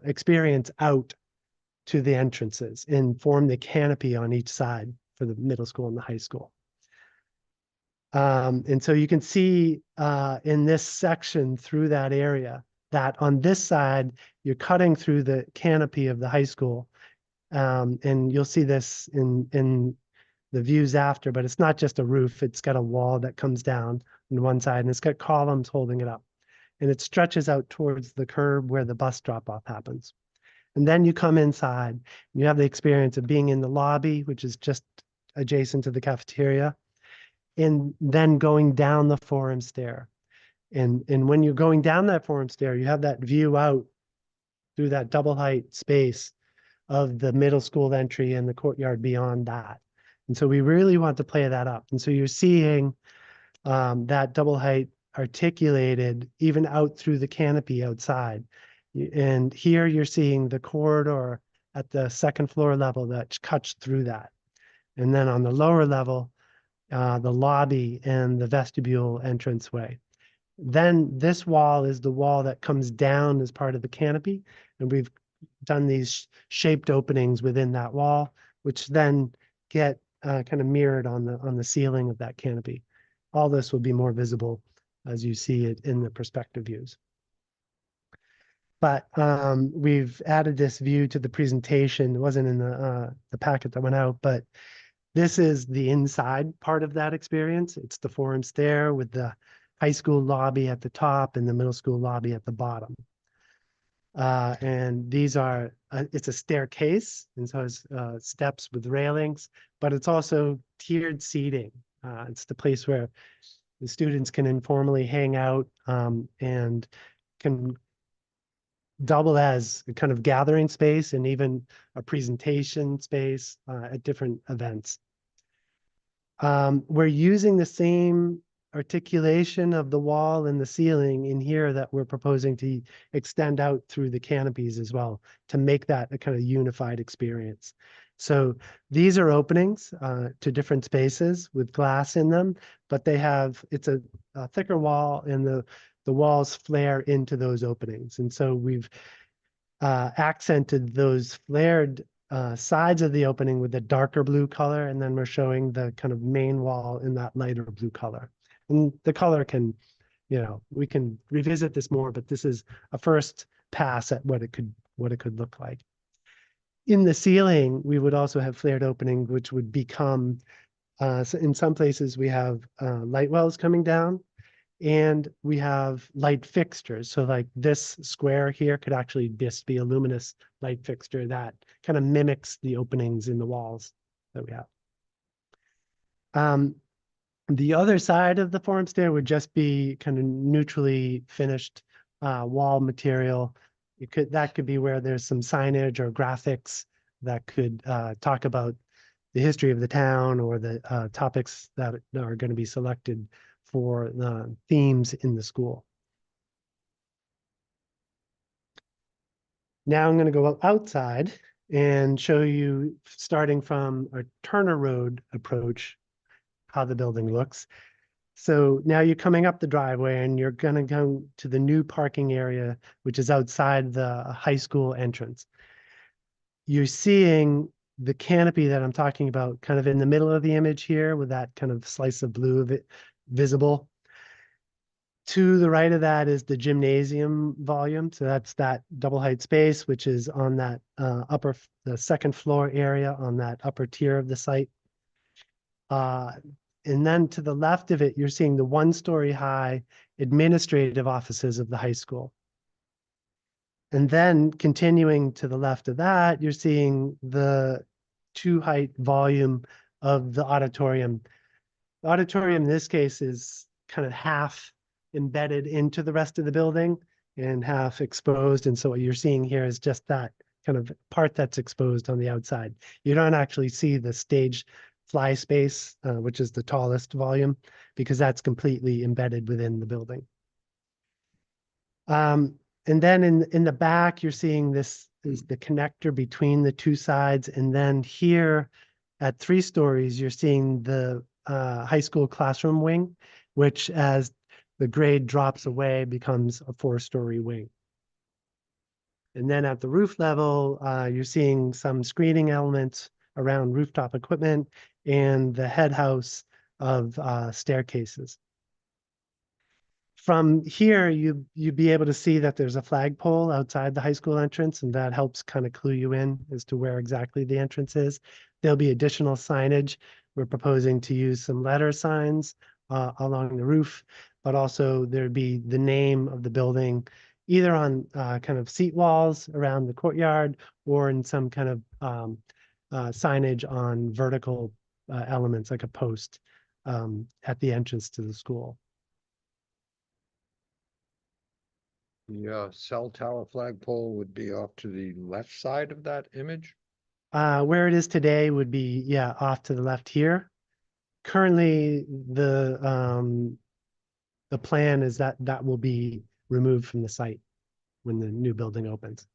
experience out to the entrances and form the canopy on each side for the middle school and the high school. And so you can see in this section through that area that on this side, you're cutting through the canopy of the high school. And you'll see this in the views after, but it's not just a roof. It's got a wall that comes down on one side and it's got columns holding it up. And it stretches out towards the curb where the bus drop off happens. And then you come inside and you have the experience of being in the lobby, which is just adjacent to the cafeteria, and then going down the forum stair. And when you're going down that forum stair, you have that view out through that double height space of the middle school entry and the courtyard beyond that. And so we really want to play that up. And so you're seeing that double height articulated even out through the canopy outside. And here you're seeing the corridor at the second floor level that cuts through that. And then on the lower level, the lobby and the vestibule entranceway. Then this wall is the wall that comes down as part of the canopy. And we've done these shaped openings within that wall, which then get kind of mirrored on the ceiling of that canopy. All this will be more visible as you see it in the perspective views. But we've added this view to the presentation. It wasn't in the packet that went out, but this is the inside part of that experience. It's the forum stair with the high school lobby at the top and the middle school lobby at the bottom. And these are, it's a staircase, and so it's steps with railings, but it's also tiered seating. It's the place where the students can informally hang out and can double as a kind of gathering space and even a presentation space at different events. We're using the same articulation of the wall and the ceiling in here that we're proposing to extend out through the canopies as well to make that a kind of unified experience. So these are openings to different spaces with glass in them, but they have, it's a thicker wall and the walls flare into those openings. And so we've accented those flared sides of the opening with a darker blue color, and then we're showing the kind of main wall in that lighter blue color. And the color can, you know, we can revisit this more, but this is a first pass at what it could look like. In the ceiling, we would also have flared opening, which would become, so in some places we have light wells coming down, and we have light fixtures. So like this square here could actually just be a luminous light fixture that kind of mimics the openings in the walls that we have. The other side of the forum stair would just be kind of neutrally finished wall material. That could be where there's some signage or graphics that could talk about the history of the town or the topics that are going to be selected for the themes in the school. Now I'm going to go outside and show you, starting from a Turner Road approach, how the building looks. So now you're coming up the driveway and you're going to go to the new parking area, which is outside the high school entrance. You're seeing the canopy that I'm talking about kind of in the middle of the image here with that kind of slice of blue of it visible. To the right of that is the gymnasium volume. So that's that double height space, which is on that the second floor area on that upper tier of the site. And then to the left of it, you're seeing the 1-story high administrative offices of the high school. And then continuing to the left of that, you're seeing the two height volume of the auditorium. The auditorium in this case is kind of half embedded into the rest of the building and half exposed. And so what you're seeing here is just that kind of part that's exposed on the outside. You don't actually see the stage fly space, which is the tallest volume, because that's completely embedded within the building. And then in the back, you're seeing this is the connector between the two sides. And then here at 3 stories, you're seeing the high school classroom wing, which as the grade drops away becomes a 4-story wing. And then at the roof level, you're seeing some screening elements around rooftop equipment and the head house of staircases. From here, you'd be able to see that there's a flagpole outside the high school entrance, and that helps kind of clue you in as to where exactly the entrance is. There'll be additional signage. We're proposing to use some letter signs along the roof, but also there'd be the name of the building, either on kind of seat walls around the courtyard or in some kind of signage on vertical elements like a post at the entrance to the school. The cell tower flagpole would be off to the left side of that image. Where it is today would be, yeah, off to the left here. Currently, the plan is that that will be removed from the site when the new building opens.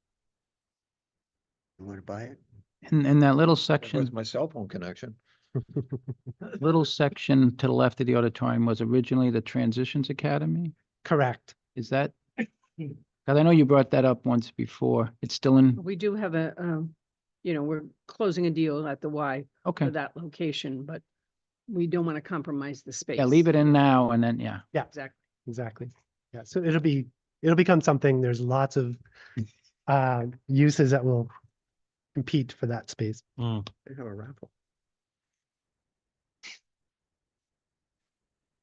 You want to buy it? In that little That was section, my cell phone connection. little section to the left of the auditorium was originally the Transitions Academy. Correct. Is that? Because I know you brought that up once before. It's still in, We do have we're closing a deal at the Y okay. for that location, but we don't want to compromise the space. Yeah, leave it in now and then, yeah. Exactly. Exactly. Yeah, so it'll become something, there's lots of uses that will compete for that space. They have a raffle.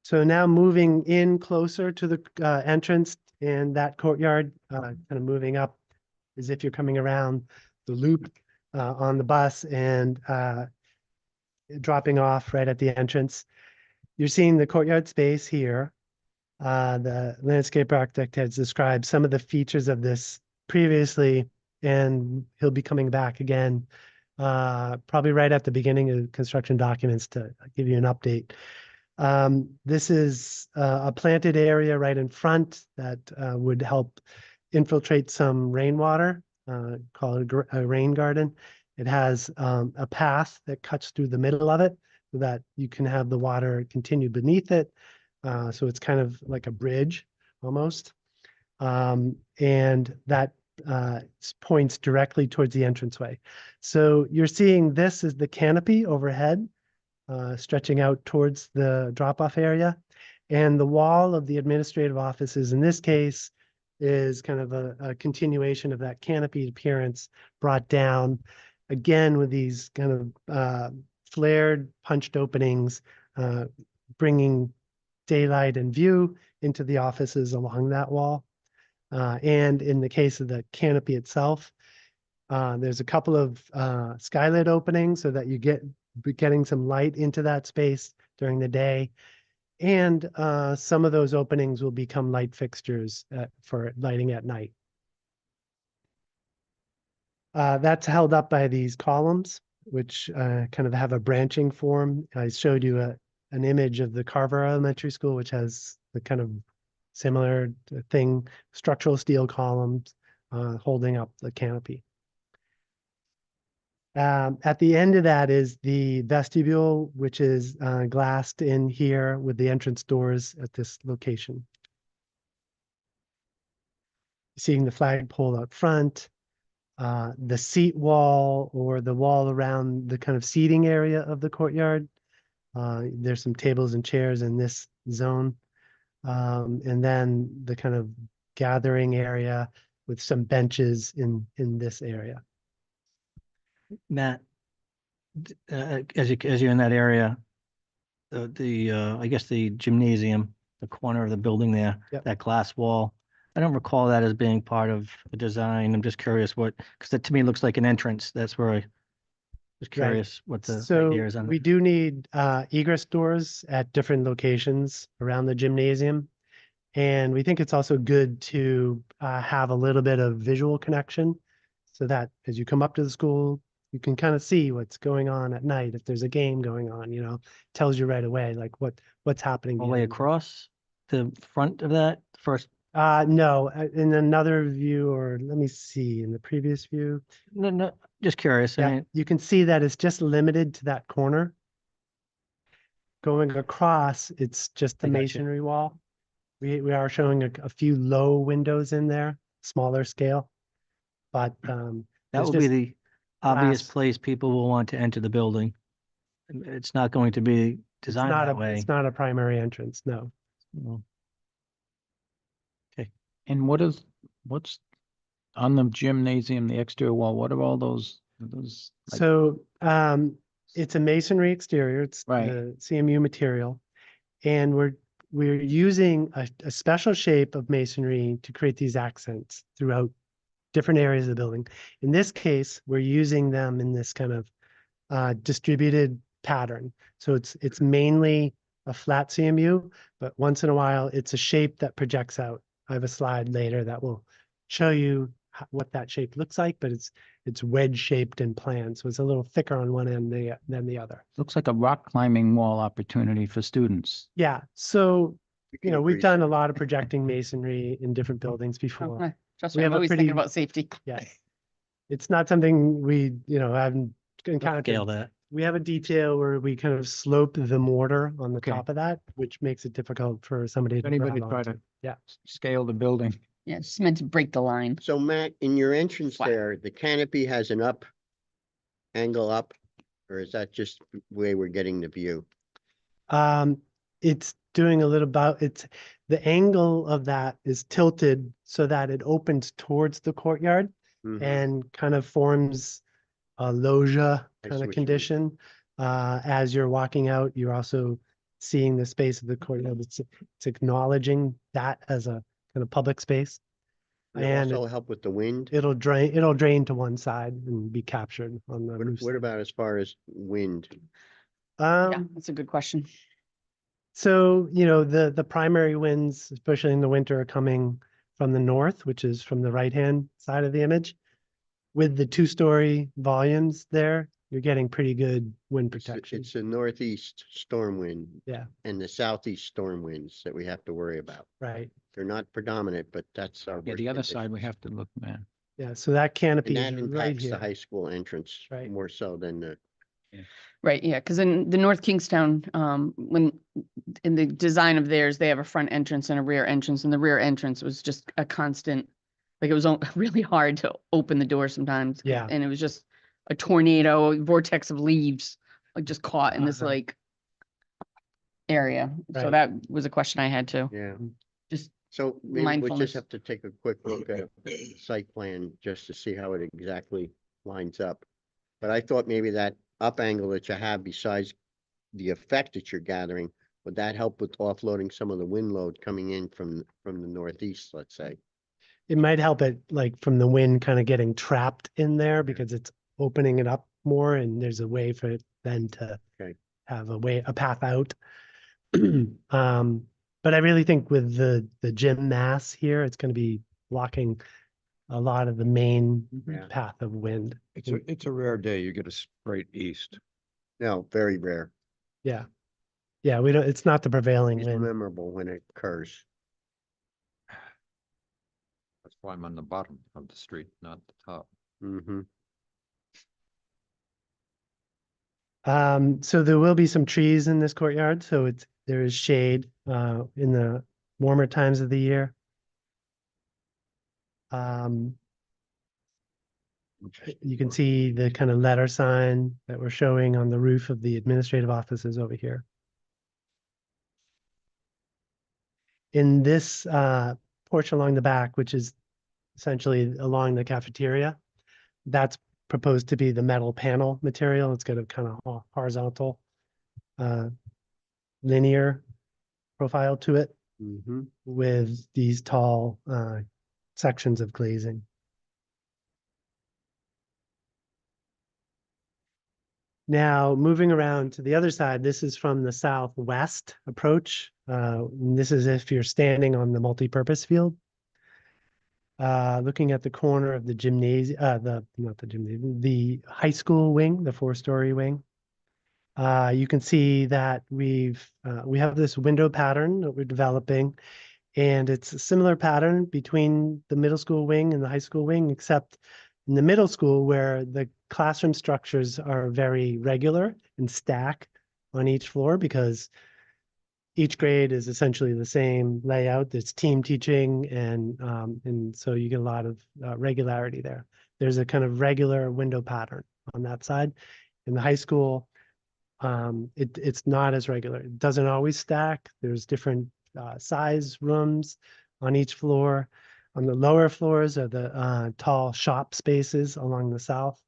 So now moving in closer to the entrance and that courtyard, kind of moving up as if you're coming around the loop on the bus and dropping off right at the entrance. You're seeing the courtyard space here. The landscape architect has described some of the features of this previously, and he'll be coming back again, probably right at the beginning of construction documents to give you an update. This is a planted area right in front that would help infiltrate some rainwater, called a rain garden. It has a path that cuts through the middle of it so that you can have the water continue beneath it. So it's kind of like a bridge almost. And that points directly towards the entranceway. So you're seeing this is the canopy overhead, stretching out towards the drop-off area. And the wall of the administrative offices in this case is kind of a continuation of that canopied appearance brought down, again with these kind of flared punched openings, bringing daylight and view into the offices along that wall. And in the case of the canopy itself, there's a couple of skylit openings so that you getting some light into that space during the day. And some of those openings will become light fixtures for lighting at night. That's held up by these columns, which kind of have a branching form. I showed you an image of the Carver Elementary School, which has the kind of similar thing, structural steel columns holding up the canopy. At the end of that is the vestibule, which is glassed in here with the entrance doors at this location. Seeing the flagpole out front, the seat wall or the wall around the kind of seating area of the courtyard. There's some tables and chairs in this zone. And then the kind of gathering area with some benches in this area. Matt, as you're in that area, I guess the gymnasium, the corner of the building there, Yep. that glass wall, I don't recall that as being part of the design. I'm just curious what, because that to me looks like an entrance. That's where I was curious what the So idea is on we it. do need egress doors at different locations around the gymnasium. And we think it's also good to have a little bit of visual connection so that as you come up to the school, you can kind of see what's going on at night. If there's a game going on, tells you right away, like what's happening. All the way behind you. across the front of that first, No, in another view, or let me see, in the previous view. no, just curious. I Yeah, mean, you can see that it's just limited to that corner. Going across, it's just the I gotcha. masonry wall. We are showing a few low windows in there, smaller scale. But that there's will be just the obvious glass. place people will want to enter the building. It's not going to be It's designed not that way. it's not a primary entrance, no. No. And what's on the gymnasium, the exterior wall, what are all those, like, So it's a masonry exterior, it's Right. the CMU material. And we're using a special shape of masonry to create these accents throughout different areas of the building. In this case, we're using them in this kind of distributed pattern. So it's mainly a flat CMU, but once in a while, it's a shape that projects out. I have a slide later that will show you what that shape looks like, but it's wedge shaped and planned. So it's a little thicker on one end than the other. looks like a rock climbing wall opportunity for students. Yeah, so, We can we've increase done it. a lot of projecting masonry in different buildings before. Okay. Trust We me, I'm have a always pretty- thinking about safety. Yeah. It's not something we, haven't Scale encountered. that. We have a detail where we kind of slope the mortar on the Okay. top of that, which makes it difficult for somebody If to anybody grab try onto. to Yeah. scale the building. Yeah, it's just meant to break the line. So Matt, in your entrance Flat. there, the canopy has an angle up, or is that just the way we're getting the view? It's doing a little the angle of that is tilted so that it opens towards the courtyard Mhm. and kind of forms a loggia I see kind what you of mean. condition. As you're walking out, you're also seeing the space of the courtyard. It's acknowledging that as a kind of public space. Will it And also help with the wind? it'll drain to one side and be captured on the roof. What about as far as wind? Yeah, that's a good question. So, the primary winds, especially in the winter, are coming from the north, which is from the right-hand side of the image. With the 2-story volumes there, you're getting pretty good wind It's protection. the northeast storm wind. Yeah. And the southeast storm winds that we have to worry about. Right. They're not predominant, but that's our. Yeah, worst the other side we conditions. have to look, man. Yeah. So that canopy And is that right impacts the here. high school entrance Right. more so than the. Right, yeah, because in the North Kingstown, when in the design of theirs, they have a front entrance and a rear entrance, and the rear entrance was just a constant, like it was really hard to open the door sometimes. Yeah. And it was just a tornado, vortex of leaves, like just caught in this Uh-huh. like area. So Right. that was a question I had too. Yeah. Just So maybe we mindfulness. just have to take a quick look at the site plan just to see how it exactly lines up. But I thought maybe that up angle that you have besides the effect that you're gathering, would that help with offloading some of the wind load coming in from the northeast, let's say? It might help it like from the wind kind of getting trapped in there because it's opening it up more and there's a way for it then to Okay. have a path out. But I really think with the gym mass here, it's going to be blocking a lot of the main Yeah. path of wind. It's a rare day. You get a straight east. No, very rare. Yeah. Yeah, it's not the prevailing It's wind. memorable when it occurs. That's why I'm on the bottom of the street, not the top. Mm-hmm. So there will be some trees in this courtyard, so there is shade in the warmer times of the year. You can see the kind of letter sign that we're showing on the roof of the administrative offices over here. In this porch along the back, which is essentially along the cafeteria, that's proposed to be the metal panel material. It's got a kind of horizontal linear profile to it. with these tall sections of glazing. Now, moving around to the other side, this is from the southwest approach. And this is if you're standing on the multipurpose field. Looking at the corner of the gymnasium, not the gymnasium, the high school wing, the 4-story wing. You can see that we have this window pattern that we're developing, and it's a similar pattern between the middle school wing and the high school wing, except in the middle school where the classroom structures are very regular and stack on each floor because each grade is essentially the same layout. It's team teaching, and so you get a lot of regularity there. There's a kind of regular window pattern on that side. In the high school, it's not as regular. It doesn't always stack. There's different size rooms on each floor. On the lower floors are the tall shop spaces along the south.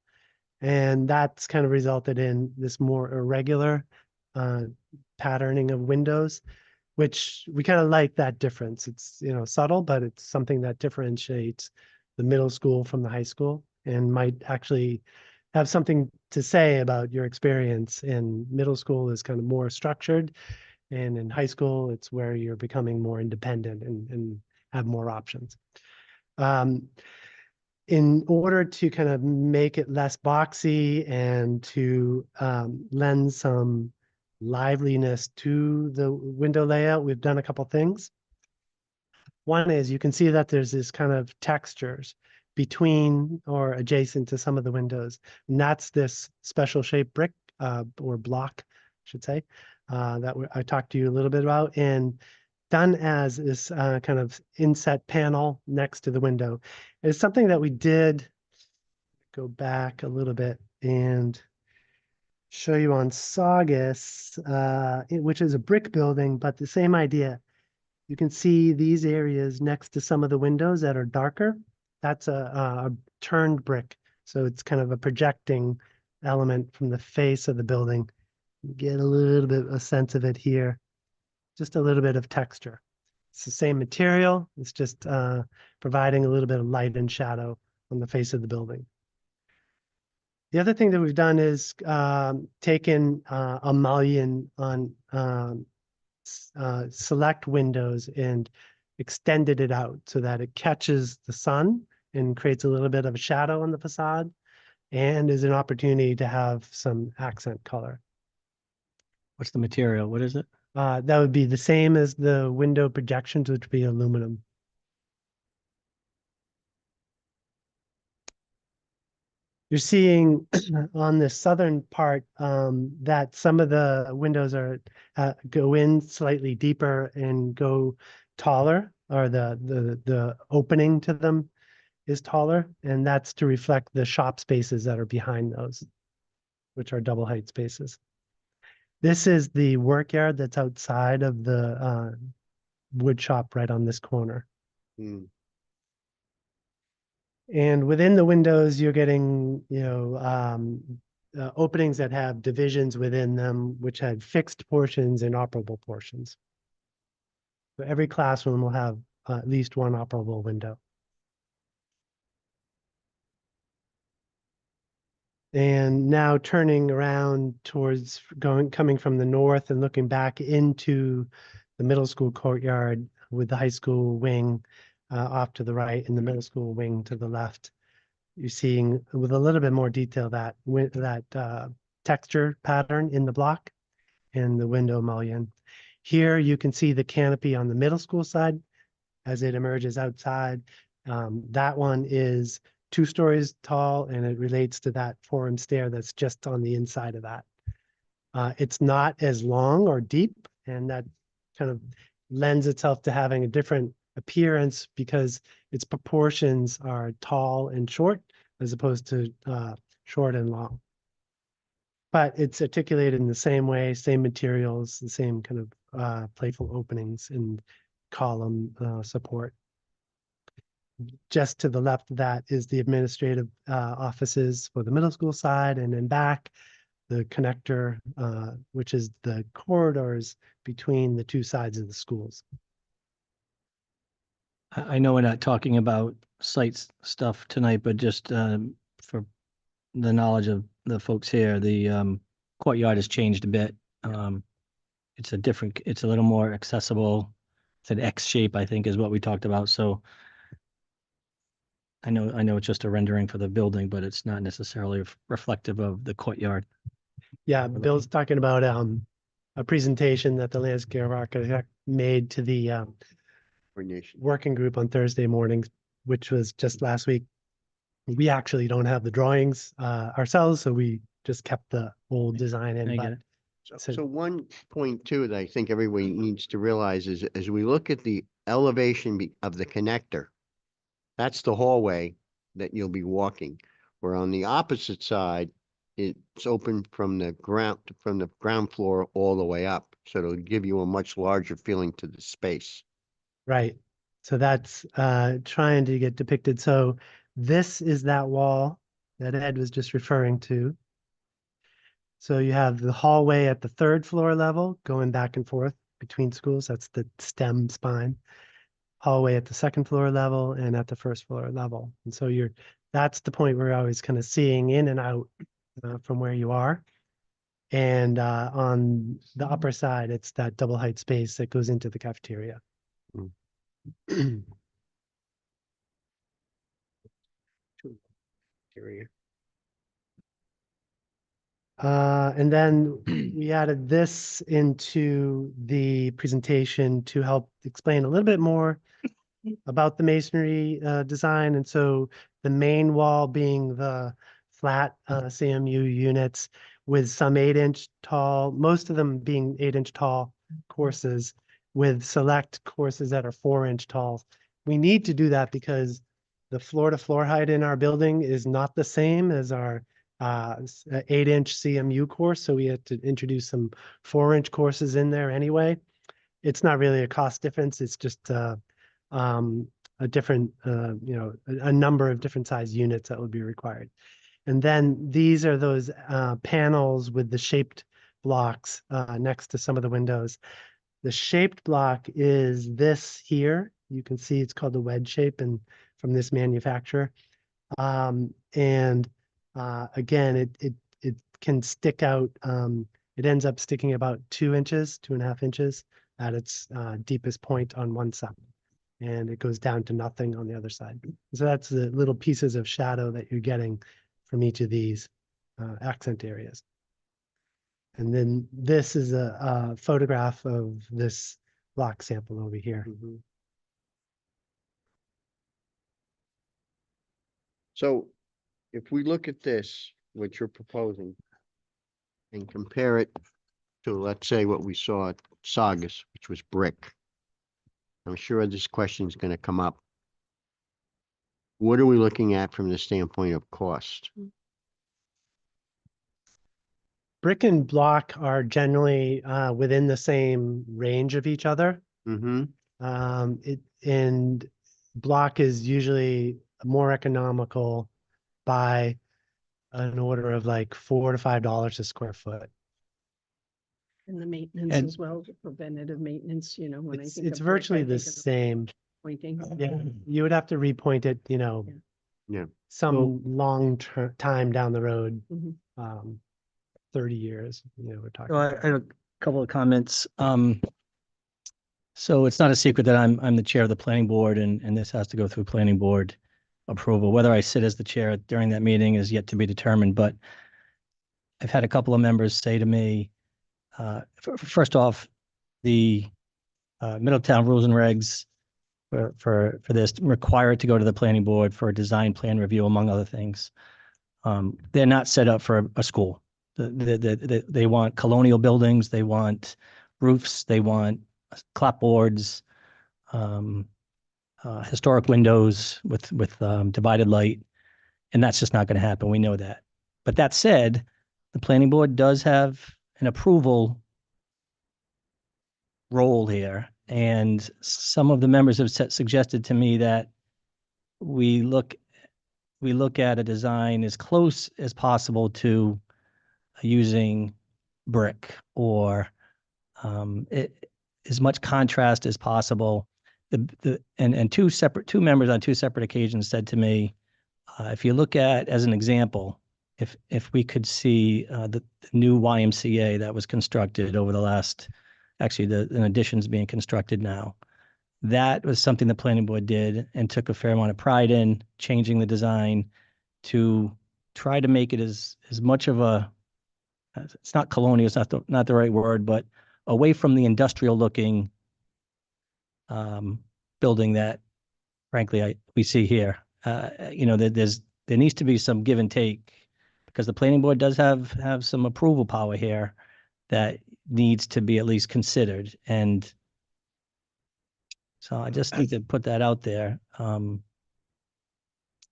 And that's kind of resulted in this more irregular patterning of windows, which we kind of like that difference. It's, subtle, but it's something that differentiates the middle school from the high school and might actually have something to say about your experience. In middle school is kind of more structured, and in high school, it's where you're becoming more independent and have more options. In order to kind of make it less boxy and to lend some liveliness to the window layout, we've done a couple things. One is you can see that there's this kind of textures between or adjacent to some of the windows. And that's this special shaped brick or block, I should say, that I talked to you a little bit about, and done as this kind of inset panel next to the window. It's something that we did go back a little bit and show you on Saugus, which is a brick building, but the same idea. You can see these areas next to some of the windows that are darker. That's a turned brick. So it's kind of a projecting element from the face of the building. You get a little bit of a sense of it here. Just a little bit of texture. It's the same material. It's just providing a little bit of light and shadow on the face of the building. The other thing that we've done is taken a mullion on select windows and extended it out so that it catches the sun and creates a little bit of a shadow on the facade and is an opportunity to have some accent color. What's the material? What is it? That would be the same as the window projections, which would be aluminum. You're seeing on the southern part that some of the windows are go in slightly deeper and go taller, or the opening to them is taller, and that's to reflect the shop spaces that are behind those, which are double height spaces. This is the work yard that's outside of the wood shop right on this corner. And within the windows, you're getting, openings that have divisions within them, which had fixed portions and operable portions. So every classroom will have at least one operable window. And now turning around towards coming from the north and looking back into the middle school courtyard with the high school wing off to the right and the middle school wing to the left. You're seeing with a little bit more detail that texture pattern in the block and the window mullion. Here you can see the canopy on the middle school side as it emerges outside. That one is 2 stories tall, and it relates to that forum stair that's just on the inside of that. It's not as long or deep, and that kind of lends itself to having a different appearance because its proportions are tall and short as opposed to short and long. But it's articulated in the same way, same materials, the same kind of playful openings and column support. Just to the left of that is the administrative offices for the middle school side, and then back the connector, which is the corridors between the 2 sides of the schools. I know we're not talking about sites stuff tonight, but just for the knowledge of the folks here, the courtyard has changed a bit. It's a little more accessible. It's an X shape, I think, is what we talked about. So I know it's just a rendering for the building, but it's not necessarily reflective of the courtyard. Yeah, Bill's talking about a presentation that the landscape architect made to the Coordination. working group on Thursday mornings, which was just last week. We actually don't have the drawings ourselves, so we just kept the old design in. I But get it. so- So 1.2 that I think everybody needs to realize is as we look at the elevation of the connector, that's the hallway that you'll be walking. Where on the opposite side, it's open from the ground floor all the way up. So it'll give you a much larger feeling to the space. Right. So that's trying to get depicted. So this is that wall that Ed was just referring to. So you have the hallway at the 3rd floor level going back and forth between schools. That's the stem spine. Hallway at the 2nd floor level and at the 1st floor level. And so that's the point where you're always kind of seeing in and out from where you are. And on the upper side, it's that double height space that goes into the cafeteria. And then we added this into the presentation to help explain a little bit more about the masonry design. And so the main wall being the flat CMU units with some 8-inch tall, most of them being 8-inch tall courses with select courses that are 4-inch tall. We need to do that because the floor to floor height in our building is not the same as our 8-inch CMU course. So we had to introduce some 4-inch courses in there anyway. It's not really a cost difference. It's just a different, a number of different size units that would be required. And then these are those panels with the shaped blocks next to some of the windows. The shaped block is this here. You can see it's called the wedge shape and from this manufacturer. Again, it can stick out. It ends up sticking about 2 inches, 2.5 inches at its deepest point on one side. And it goes down to nothing on the other side. So that's the little pieces of shadow that you're getting from each of these accent areas. And then this is a photograph of this block sample over here. So if we look at this, what you're proposing, and compare it to, let's say, what we saw at Saugus, which was brick. I'm sure this question is going to come up. What are we looking at from the standpoint of cost? Brick and block are generally within the same range of each other. Mm-hmm. And block is usually more economical by an order of like $4 to $5 a square foot. And the maintenance And- as well, the preventative maintenance, when I It's think it's of brick, I virtually the think of same. Pointing. Yeah, you would have to repoint it, Yeah. some long time down the road, Mhm. 30 years, we're talking. So I have a couple of comments. So it's not a secret that I'm the chair of the planning board and this has to go through planning board approval. Whether I sit as the chair during that meeting is yet to be determined, but I've had a couple of members say to me, first off, the Middletown rules and regs for this require it to go to the planning board for a design plan review, among other things. They're not set up for a school. They want colonial buildings, they want roofs, they want clapboards, historic windows with divided light, and that's just not going to happen. We know that. But that said, the planning board does have an approval role here, and some of the members have suggested to me that we look at a design as close as possible to using brick or as much contrast as possible and two members on two separate occasions said to me, if you look at, as an example, if we could see the new YMCA that was constructed over the last, actually an addition's being constructed now. That was something the planning board did and took a fair amount of pride in, changing the design to try to make it as much of a, it's not colonial, it's not the right word, but away from the industrial looking building that frankly we see here. There needs to be some give and take because the planning board does have some approval power here that needs to be at least considered. And so I just need to put that out there.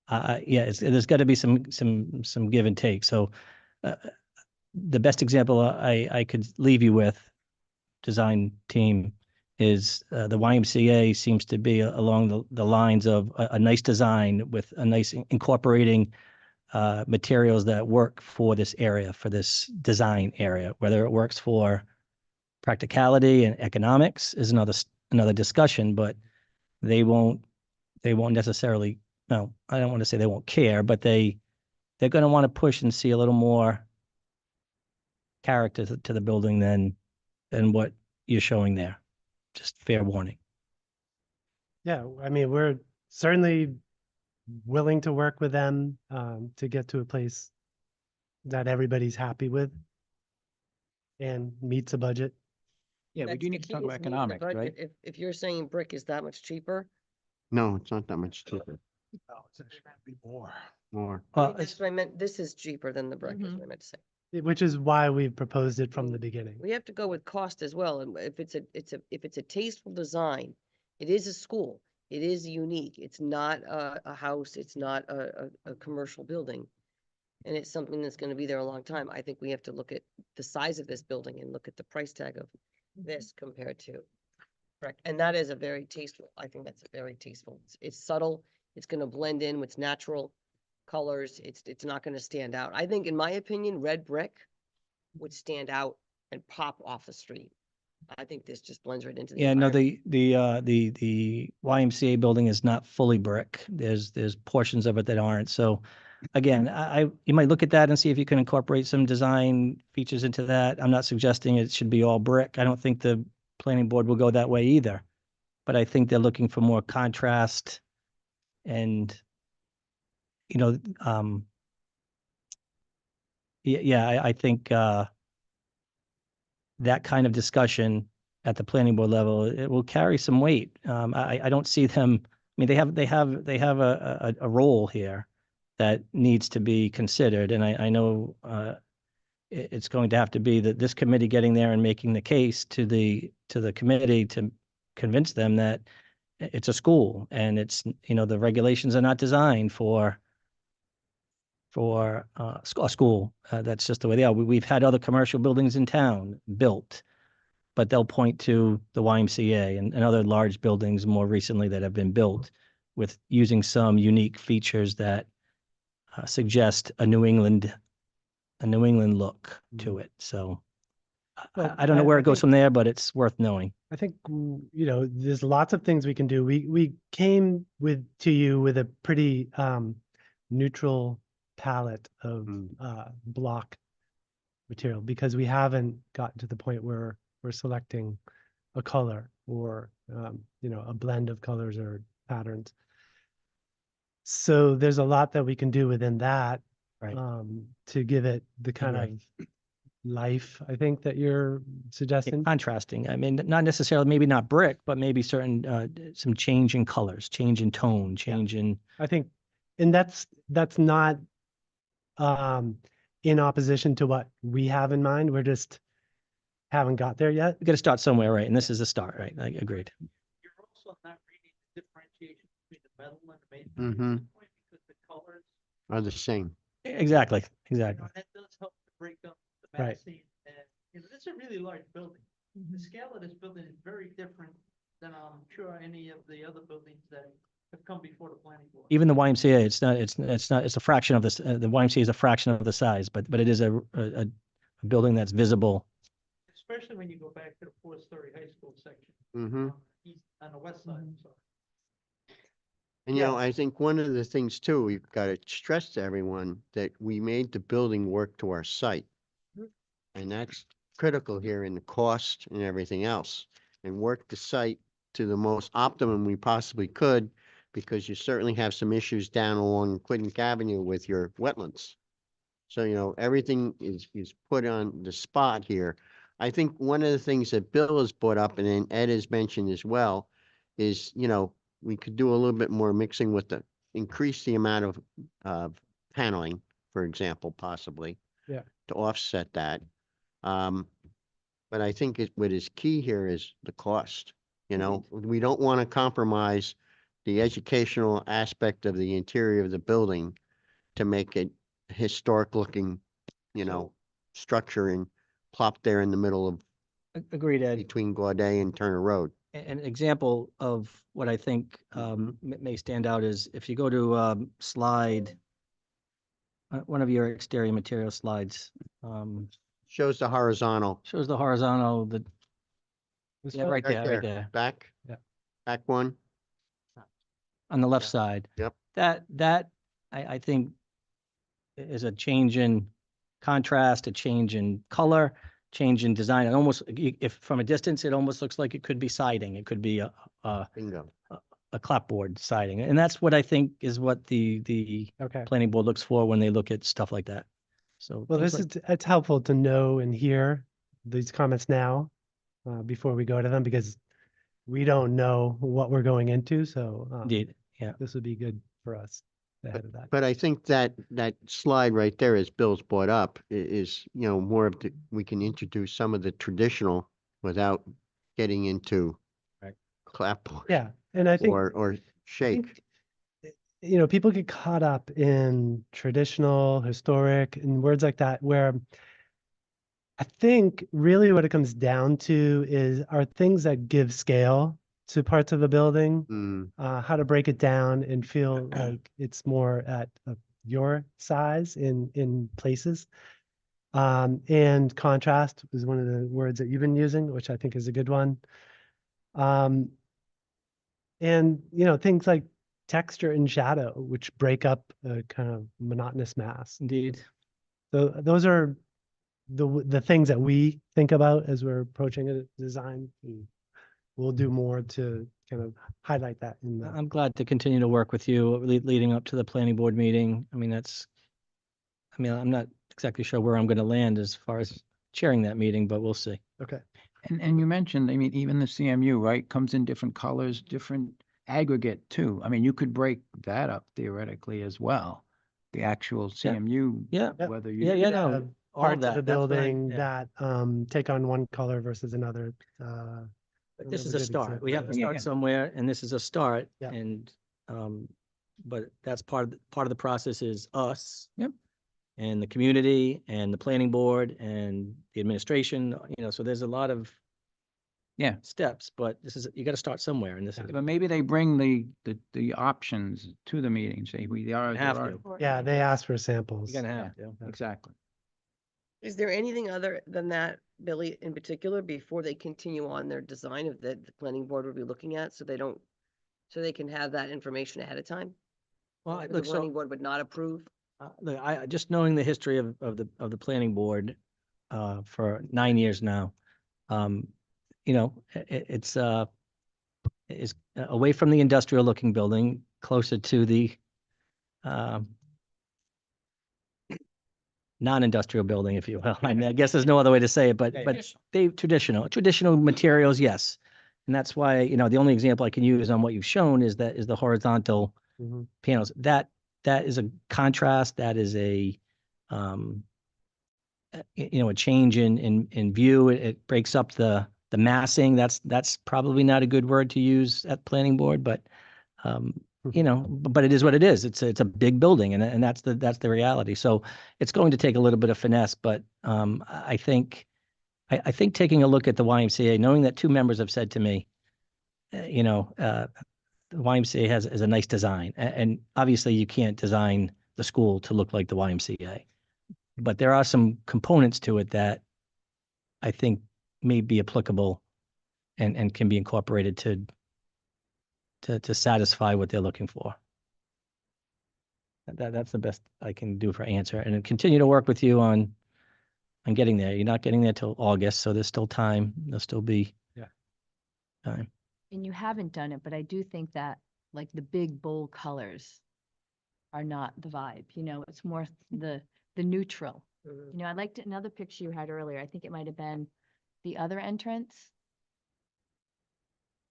There's got to be some give and take. So the best example I could leave you with, design team, is the YMCA seems to be along the lines of a nice design with a nice incorporating materials that work for this area, for this design area. Whether it works for practicality and economics is another discussion, but they won't necessarily, no, I don't want to say they won't care, but they're going to want to push and see a little more character to the building than what you're showing there. Just fair warning. Yeah, I mean, we're certainly willing to work with them to get to a place that everybody's happy with and meets a budget. Yeah, we That's do the need to key, talk is about meeting the economics, right? budget. If you're saying brick is that much cheaper, No, it's not that much cheaper, No, it's actually gonna be more. more. that's what I meant. This is cheaper than the brick, is Mhm. what I meant to say. Which is why we've proposed it from the beginning. We have to go with cost as well, and if it's a tasteful design, it is a school, it is unique, it's not a house, it's not a commercial building. And it's something that's gonna be there a long time. I think we have to look at the size of this building and look at the price tag of this compared to. Correct, and that is a very tasteful, I think that's a very tasteful, it's subtle, it's gonna blend in with natural colors, it's not gonna stand out. I think, in my opinion, red brick would stand out and pop off the street. I think this just blends right into the Yeah, no, environment. the YMCA building is not fully brick. There's portions of it that aren't. So again, you might look at that and see if you can incorporate some design features into that. I'm not suggesting it should be all brick. I don't think the planning board will go that way either. But I think they're looking for more contrast and I think that kind of discussion at the planning board level, it will carry some weight. I don't see them. I mean, they have a role here that needs to be considered, and I know it's going to have to be that this committee getting there and making the case to the committee to convince them that it's a school and it's the regulations are not designed for a school. That's just the way they are. We've had other commercial buildings in town built, but they'll point to the YMCA and other large buildings more recently that have been built with using some unique features that suggest a New England look to it. So Well, I don't know where I it goes think- from there, but it's worth knowing. I think, there's lots of things we can do. We came to you with a pretty neutral palette of block material because we haven't gotten to the point where we're selecting a color or, a blend of colors or patterns. So there's a lot that we can do within that Right. to give it the kind Right. of life, I think, that you're suggesting. Contrasting. I mean, not necessarily, maybe not brick, but maybe certain some change in colors, change in tone, change in. I think, and that's not in opposition to what we have in mind. We're just haven't got there yet. We got to start somewhere, right? And this is a start, right? I agreed. You're also not reading the differentiation between the metal and the masonry Mhm. at this point because the colors, Are the same. Exactly. that does help to break up the Right. massing. And, this is a really large building. The scale of this building is very different than I'm sure any of the other buildings that have come before the planning board. Even the YMCA, it's a fraction of this. The YMCA is a fraction of the size, but it is a building that's visible. Especially when you go back to the 4-story high school section. Mm-hmm. on the west side, so. And I think one of the things too, we've got to stress to everyone that we made the building work to our site. And that's critical here in the cost and everything else. And work the site to the most optimum we possibly could, because you certainly have some issues down along Quidnick Avenue with your wetlands. So, everything is put on the spot here. I think one of the things that Bill has brought up, and then Ed has mentioned as well, is, we could do a little bit more mixing with increase the amount of paneling, for example, possibly. Yeah. To offset that. But I think what is key here is the cost. We don't want to compromise the educational aspect of the interior of the building to make it historic looking, structure and plop there in the middle of Agreed, Ed. between Gaudet and Turner Road. An example of what I think may stand out is if you go to slide, one of your exterior material slides, Shows the horizontal. shows the horizontal, This yeah, one? right there, right there, Back. Yeah. Back one. on the left Yeah. side. Yep. That I think is a change in contrast, a change in color, change in design. It almost, if from a distance, it almost looks like it could be siding. It could be a Bingo. clapboard siding. And that's what I think is what the Okay. planning board looks for when they look at stuff like that. So. Well, things it's helpful to know and hear these comments now, before we go to them, because we don't know what we're going into, so. Indeed, yeah. This would be good for us ahead of that. But I think that slide right there, as Bill's brought up, is, more of we can introduce some of the traditional without getting into Right. clapboard Yeah, and I think. or shake. People get caught up in traditional, historic, and words like that, where I think really what it comes down to are things that give scale to parts of a building, Mm, how to break it down and feel like it's more at your size in places. And contrast is one of the words that you've been using, which I think is a good one. And, things like texture and shadow, which break up a kind of monotonous mass. Indeed. So those are the things that we think about as we're approaching a design. And we'll do more to kind of highlight that in the. I'm glad to continue to work with you leading up to the planning board meeting. I'm not exactly sure where I'm going to land as far as chairing that meeting, but we'll see. Okay. And you mentioned, even the CMU, right, comes in different colors, different aggregate too. You could break that up theoretically as well. The actual CMU. Yeah. Whether you. Yeah, no, Have all Parts that, of the that's what I- building yeah. that take on one color versus another. But this Another is a good start. We have to example. Yeah, start yeah. somewhere, and this is a start. Yeah. And, but that's part of the process is us. Yep. And the community and the planning board and the administration, so there's a lot of Yeah. steps, but you got to start somewhere, and this is. But maybe they bring the options to the meeting, say we are. Have there to. are- Yeah, they ask for samples. You're gonna have to. Exactly. Is there anything other than that, Billy, in particular, before they continue on their design of the planning board would be looking at, so they can have that information ahead of time? Well, That look, the planning so, board would not approve? look, just knowing the history of the planning board, for 9 years now, it's away from the industrial looking building, closer to the, non-industrial building, if you will. I guess there's no other way to say it, but traditional materials, yes. And that's why, the only example I can use on what you've shown is the horizontal Mhm. panels. That is a contrast, that is a change in view. It breaks up the massing. That's probably not a good word to use at planning board, but but it is what it is. It's a big building, and that's the reality. So it's going to take a little bit of finesse, but I think taking a look at the YMCA, knowing that 2 members have said to me, the YMCA has a nice design, and obviously you can't design the school to look like the YMCA, but there are some components to it that I think may be applicable and can be incorporated to satisfy what they're looking for. That's the best I can do for answer, and then continue to work with you on getting there. You're not getting there till August, so there's still time. There'll still be time. And you haven't done it, but I do think that like the big bold colors are not the vibe, you know, it's more the neutral. Mhm. You know, I liked another picture you had earlier. I think it might have been the other entrance.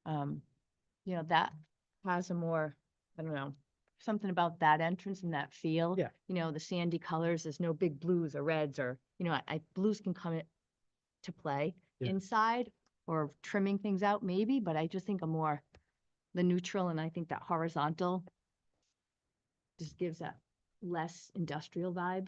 You know, that has a more, I don't know, something about that entrance and that feel. Yeah. You know, the sandy colors, there's no big blues or reds or, you know, blues can come to play Yeah. inside or trimming things out maybe, but I just think the neutral, and I think that horizontal just gives that less industrial vibe.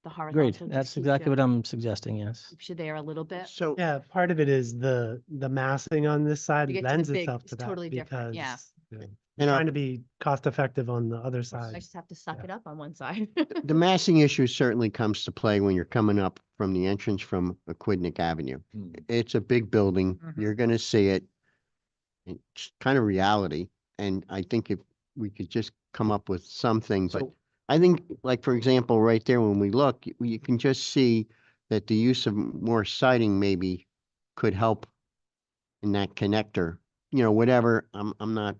The Great. horizontal. That's exactly what I'm suggesting. Yes. Keeps you there a little bit. So, Yeah, part of it is the massing on this side To get to the lends big, itself it's to that totally different, yeah. because you know, and trying to be cost effective on the other I side. just have to suck Yeah. it up on one side. the massing issue certainly comes to play when you're coming up from the entrance from Aquidneck Avenue. It's a big building. You're gonna see it. It's kind of reality. And I think if we could just come up with something, but So- I think, like, for example, right there, when we look, you can just see that the use of more siding maybe could help in that connector, you know, whatever, I'm not,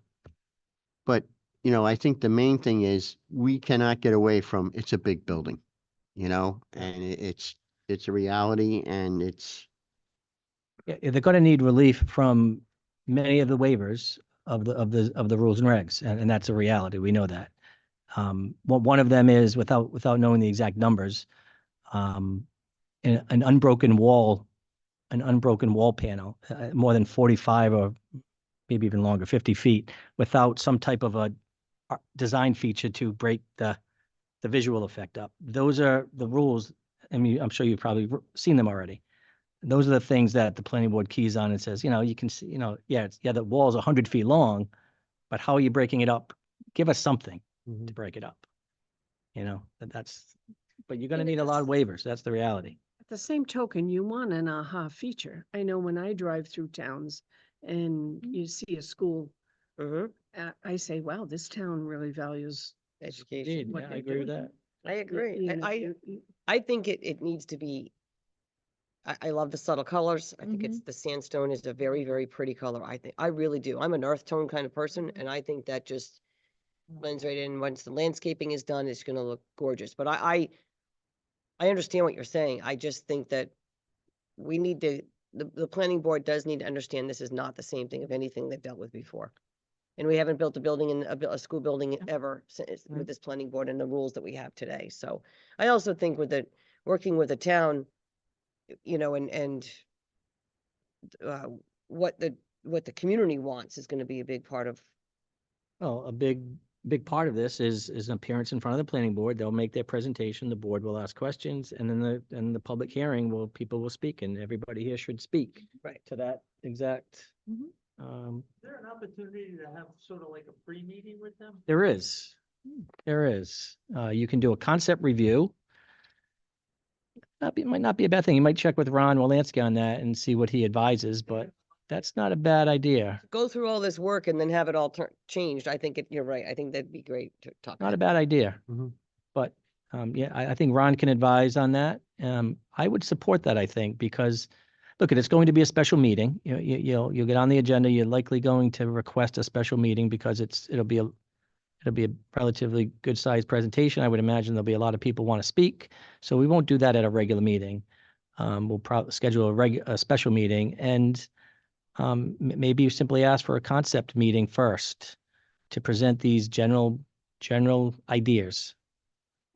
but, you know, I think the main thing is we cannot get away from, it's a big building, you know, and it's a reality and it's, Yeah, they're going to need relief from many of the waivers of the rules and regs, and that's a reality. We know that. One of them is without knowing the exact numbers, an unbroken wall panel, more than 45 or maybe even longer, 50 feet, without some type of a design feature to break the visual effect up. Those are the rules. I mean, I'm sure you've probably seen them already. Those are the things that the planning board keys on and says, you know, you can see, you know, the wall's 100 feet long, but how are you breaking it up? Give us something to break it up. You know, but you're gonna And need a lot of waivers. That's the reality. At the same token, you want an aha feature. I know when I drive through towns and you see a school, Mhm. I say, wow, this town really values. Education. what Yeah, I they're agree with doing. that. I agree. You know, I think it needs to be, I love the subtle colors. I think it's, the sandstone is a very, very pretty color. I really do. I'm an earth tone kind of person, and I think that just blends right in. Once the landscaping is done, it's gonna look gorgeous. But I understand what you're saying. I just think that we need to, the planning board does need to understand this is not the same thing of anything they've dealt with before. And we haven't built a building in a school building ever since with this planning board and the rules that we have today. So I also think with working with the town, you know, and uh, what the community wants is gonna be a big part of. Well, a big part of this is an appearance in front of the planning board. They'll make their presentation, the board will ask questions, and then the public hearing people will speak, and everybody here should speak. Right. To that exact, Mhm. Is there an opportunity to have sort of like a pre-meeting with them? there is. There is. You can do a concept review. Might not be a bad thing. You might check with Ron Walensky on that and see what he advises, but that's not a bad idea. Go through all this work and then have it all changed. I think you're right. I think that'd be great to talk. Not a about. bad idea. Mhm. But yeah, I think Ron can advise on that. I would support that, I think, because look, it's going to be a special meeting. You'll get on the agenda. You're likely going to request a special meeting because it'll be a relatively good sized presentation. I would imagine there'll be a lot of people want to speak. So we won't do that at a regular meeting. We'll probably schedule a special meeting and maybe you simply ask for a concept meeting first to present these general ideas.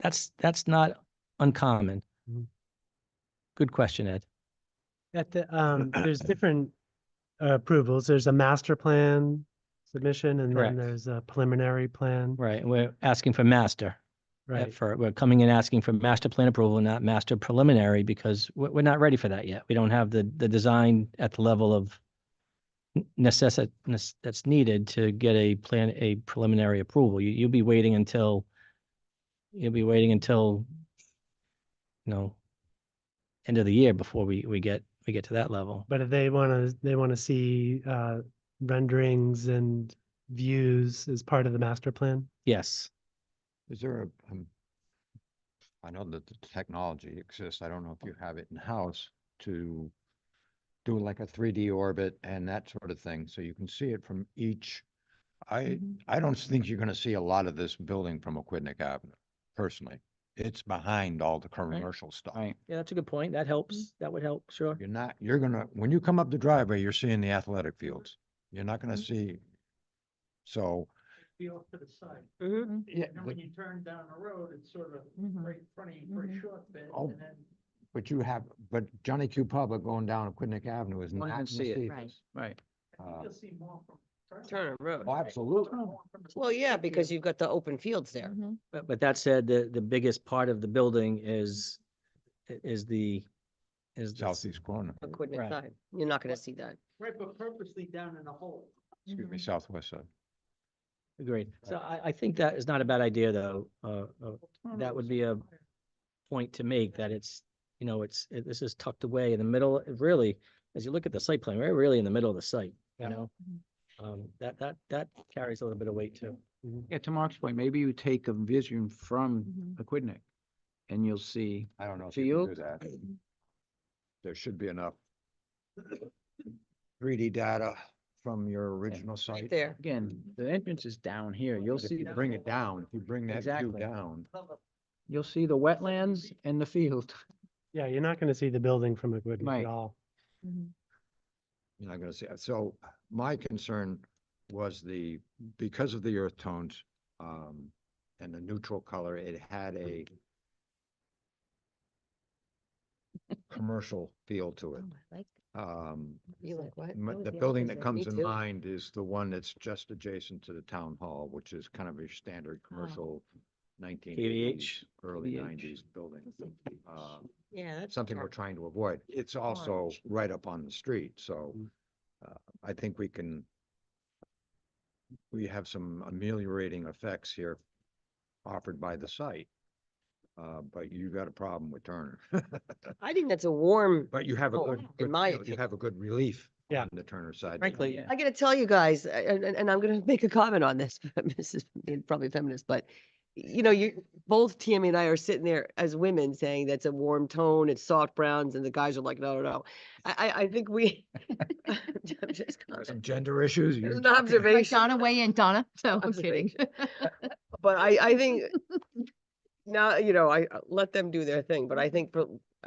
That's not uncommon. Mhm. Good question, Ed. There's different approvals. There's a master plan submission and Correct. then there's a preliminary plan. Right. And we're asking for master. Right. We're coming in asking for master plan approval, not master preliminary, because we're not ready for that yet. We don't have the design at the level of necessity that's needed to get a preliminary approval. You'll be waiting until, you know, end of the year before we get we get to that level. But if they want to see renderings and views as part of the master plan. Yes. Is there I know that the technology exists. I don't know if you have it in-house to do like a 3D orbit and that sort of thing, so you can see it from each. I don't think you're gonna see a lot of this building from Aquidneck Avenue, personally. It's behind all the commercial stuff. Right. Yeah, that's a good point. That helps. That would help, sure. You're gonna, when you come up the driveway, you're seeing the athletic fields. You're not gonna see, so, Be off to the side. Mhm. yeah, And when you turn down the road, it's sort of Mhm. right in front of you for a short bit, Oh. and then but Johnny Q Public going down Aquidneck Avenue is Not not gonna gonna see it. see Right. this. Right. I think Uh, you'll see more from. Turner Road. Oh, absolutely. Well, yeah, because you've got the open fields there. Mhm. But that said, the biggest part of the building is the Southeast corner, Aquidneck Right. side. You're not gonna see that. Right, but purposely down in a hole. excuse me, Mhm. southwest side. Agreed. So I think that is not a bad idea, though. That would be a point to make, that it's, you know, this is tucked away in the middle, really, as you look at the site plan, we're really in the middle of the site, you Yeah. know? That carries a little bit of weight too. Yeah, to Mark's point, maybe you take a vision from Mhm. Aquidneck and you'll see. I don't know if To you can you? do that. There should be enough 3D data from your original Right site. there. Again, the entrance is down here. You'll But if see, you bring it down, if you bring that view Exactly. down, you'll see the wetlands and the field. Yeah, you're not going to see the building from Aquidneck Right. at all. Mhm. you're not gonna see it. So my concern was because of the earth tones, and the neutral color, it had a commercial feel to it. Oh, I like, The you like what? building that Me comes in too. mind is the one that's just adjacent to the town hall, which is kind of a standard commercial 1980s, early KVH. 90s building. Yeah, that's. Something we're dark. trying to avoid. It's also Orange. right up on the street, so Mm. I think we have some ameliorating effects here offered by the site. But you got a problem with Turner. I think that's a warm, But you have a Oh, good, in good, my you know, you opinion. have a good relief Yeah. on the Turner side. Frankly, I gotta tell you guys, and I'm gonna make a comment on this, Mrs. being probably feminist, but you know, both Tammy and I are sitting there as women saying that's a warm tone, it's soft browns, and the guys are like, no, no, no. I think we. I'm just Some gender issues. It's you're an talking- Right, observation, Donna, weigh in, Donna. So I'm kidding. but I think now, you know, I let them do their thing, but I think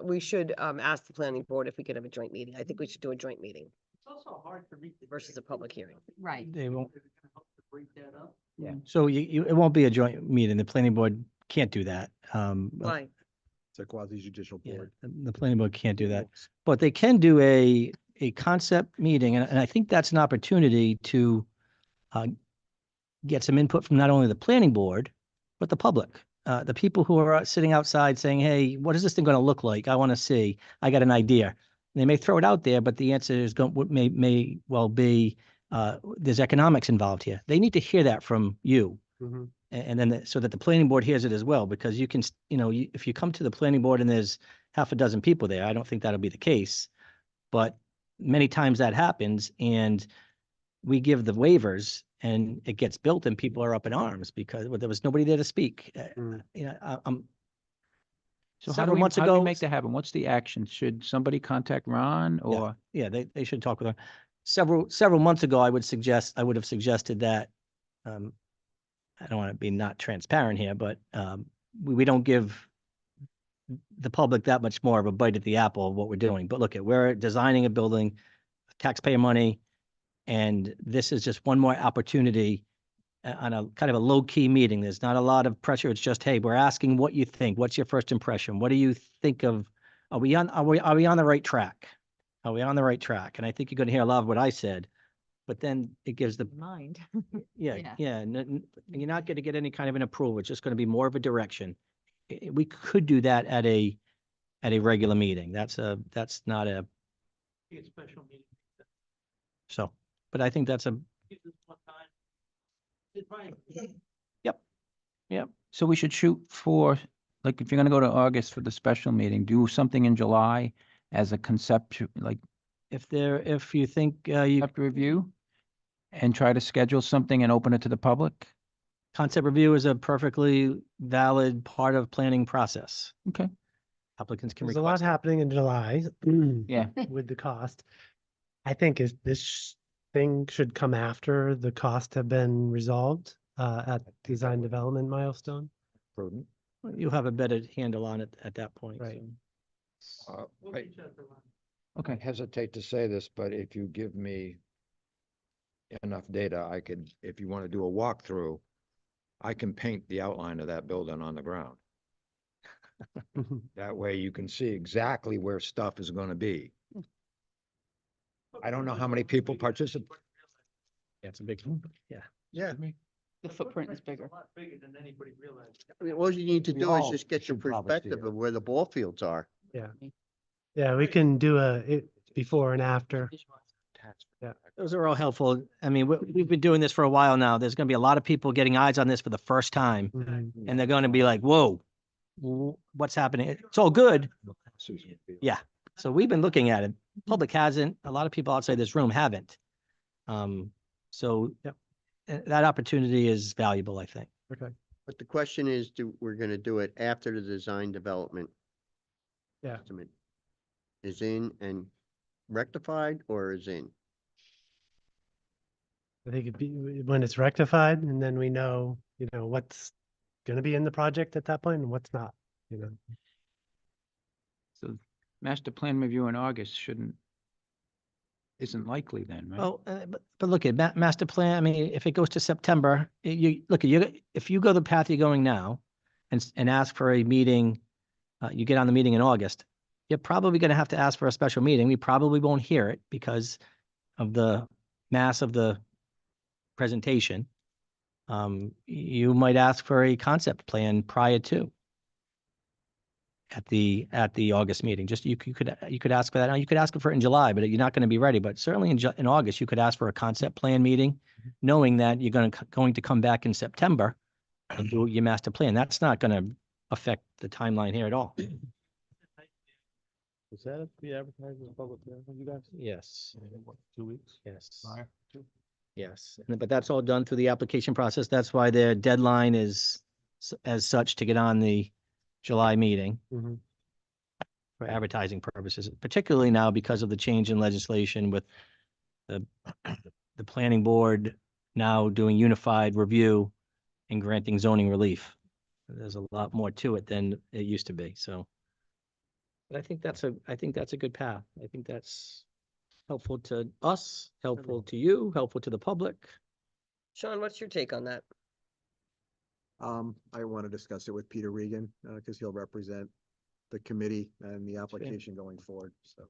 we should ask the planning board if we could have a joint meeting. I think we should do a joint meeting It's also hard to read. the versus a public hearing. Right. they won't. They're gonna help to break that up. So it won't be a joint meeting. The planning board can't do that. Why? It's a quasi judicial Yeah, board. the planning board can't do that, but they can do a concept meeting, and I think that's an opportunity to get some input from not only the planning board, but the public. The people who are sitting outside saying, hey, what is this thing going to look like? I want to see, I got an idea. They may throw it out there, but the answer is may well be, there's economics involved here. They need to hear that from you. Mhm. And then so that the planning board hears it as well, because you can, if you come to the planning board and there's half a dozen people there, I don't think that'll be the case. But many times that happens, and we give the waivers and it gets built and people are up in arms because there was nobody there to speak. Mm. So how do Several we, months how do we ago- make that happen? What's the action? Should somebody contact Ron or? Yeah, they should talk with her. Several months ago, I would have suggested that, I don't want to be not transparent here, but we don't give the public that much more of a bite at the apple of what we're doing. But look, we're designing a building, taxpayer money, and this is just one more opportunity on a kind of a low-key meeting. There's not a lot of pressure. It's just, hey, we're asking what you think. What's your first impression? What do you think of, are we on the right track? Are we on the right track? And I think you're going to hear a lot of what I said, but then it gives the, Mind. yeah, Yeah. and you're not going to get any kind of an approval. It's just going to be more of a direction. We could do that at a regular meeting. That's not a, Be a special meeting. so, but I think that's a, Give this one time. It's fine. So we should shoot for, like, if you're gonna go to August for the special meeting, do something in July as a conceptual, like If you think, you, concept review? And try to schedule something and open it to the public? concept review is a perfectly valid part of planning process. Okay. Applicants can There's a lot request. it. happening in July. Yeah. With the cost. I think is this thing should come after the costs have been resolved at design development milestone. Prudent. You'll have a better handle on it at that point. Right. so. We'll I reach out to Ron. Okay. hesitate to say this, but if you give me enough data, I could, if you want to do a walkthrough, I can paint the outline of that building on the ground. That way you can see exactly where stuff is going to be. I don't know how many people participate. Yeah, it's a big, yeah. Yeah. The footprint is bigger. A lot bigger than anybody realized. I mean, all you need to We do is all just get your should probably see perspective it. of where the ball fields are. Yeah, we can do before and after. Those are all helpful. I mean, we've been doing this for a while now. There's going to be a lot of people getting eyes on this for the first time, Mhm. and they're going to be like, whoa, what's happening? It's all good. Yeah. So we've been looking at it. Public hasn't. A lot of people outside this room haven't. So that opportunity is valuable, I think. Okay. But the question is, we're gonna do it after the design development Yeah. estimate is in and rectified or is in? I think it'd be when it's rectified and then we know, what's gonna be in the project at that point and what's not, So master plan review in August isn't likely then, right? Well, but look at master plan. I mean, if it goes to September, if you go the path you're going now and ask for a meeting, you get on the meeting in August, you're probably going to have to ask for a special meeting. We probably won't hear it because of the mass of the presentation. You might ask for a concept plan prior to at the August meeting. Just you could ask for that. Now you could ask for it in July, but you're not going to be ready. But certainly in August, you could ask for a concept plan meeting, knowing that you're going to come back in September and do your master plan. That's not going to affect the timeline here at all. Is that the advertising public, you guys? Yes. 2 weeks? Yes. Yes. But that's all done through the application process. That's why their deadline is as such to get on the July meeting Mhm. for advertising purposes, particularly now because of the change in legislation with the planning board now doing unified review and granting zoning relief. There's a lot more to it than it used to be, so. But I think that's a good path. I think that's helpful to us, helpful to you, helpful to the public. Sean, what's your take on that? I want to discuss it with Peter Regan, because he'll represent the committee and the application going forward, so.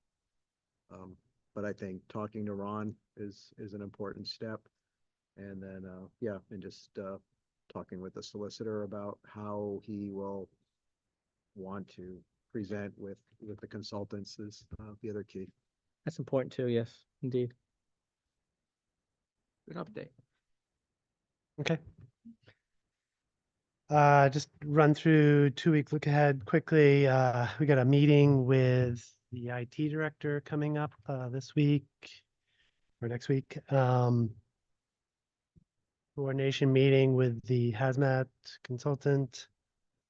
But I think talking to Ron is an important step. And then, and just, talking with the solicitor about how he will want to present with the consultants is, the other key. That's important too, yes, indeed. Good update. Okay. Just run through 2-week look ahead quickly. We got a meeting with the IT director coming up this week or next week. Coordination meeting with the hazmat consultant.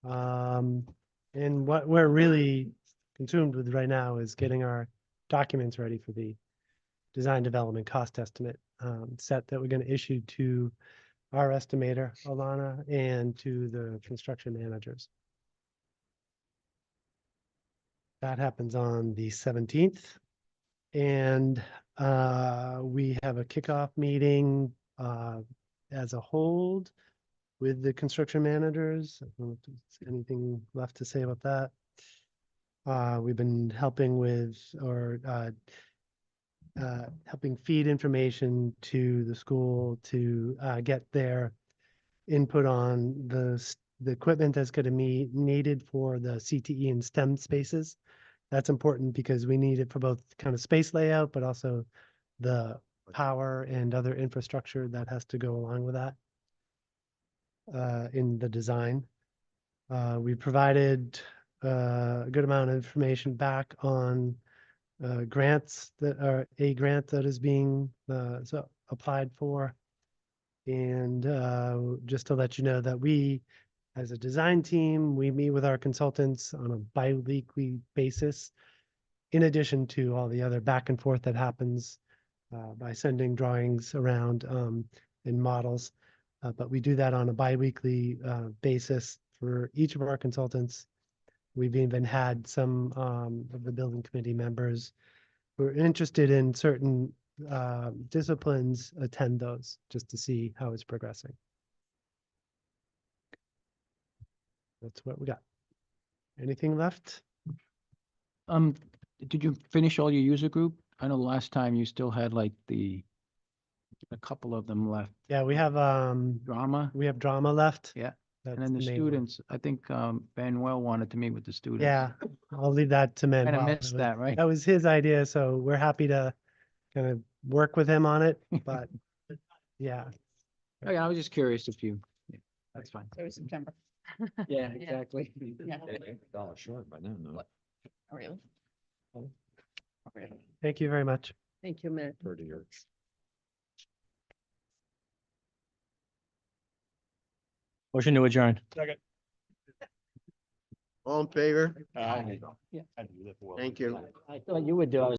And what we're really consumed with right now is getting our documents ready for the design development cost estimate set that we're going to issue to our estimator, Alana, and to the construction managers. That happens on the 17th. And we have a kickoff meeting as a hold with the construction managers. I don't know if there's anything left to say about that. We've been helping with helping feed information to the school to get their input on the equipment that's going to be needed for the CTE and STEM spaces. That's important because we need it for both kind of space layout, but also the power and other infrastructure that has to go along with that in the design. We provided a good amount of information back on grants that are a grant that is being so applied for. And just to let you know that we, as a design team, we meet with our consultants on a bi-weekly basis. In addition to all the other back and forth that happens by sending drawings around and models. But we do that on a bi-weekly basis for each of our consultants. We've even had some of the building committee members who are interested in certain disciplines attend those just to see how it's progressing. That's what we got. Anything left? Did you finish all your user group? I know last time you still had like a couple of them left. Yeah, we have Drama, drama left. yeah. That's And then the main one. students, I think Manuel wanted to meet with the students. Yeah, I'll leave that to Kind Manuel. of missed that, right? That was his idea, so we're happy to kind of work with him on it, but yeah. Okay, I was just curious if you, yeah, that's fine. So September. Yeah, exactly. Yeah. Dollar short by then, no. Really? Oh, really? Thank you very much. Thank you, Matt. Per year. Motion to adjourn. All in favor? Yeah. Thank you. I thought you would do. I was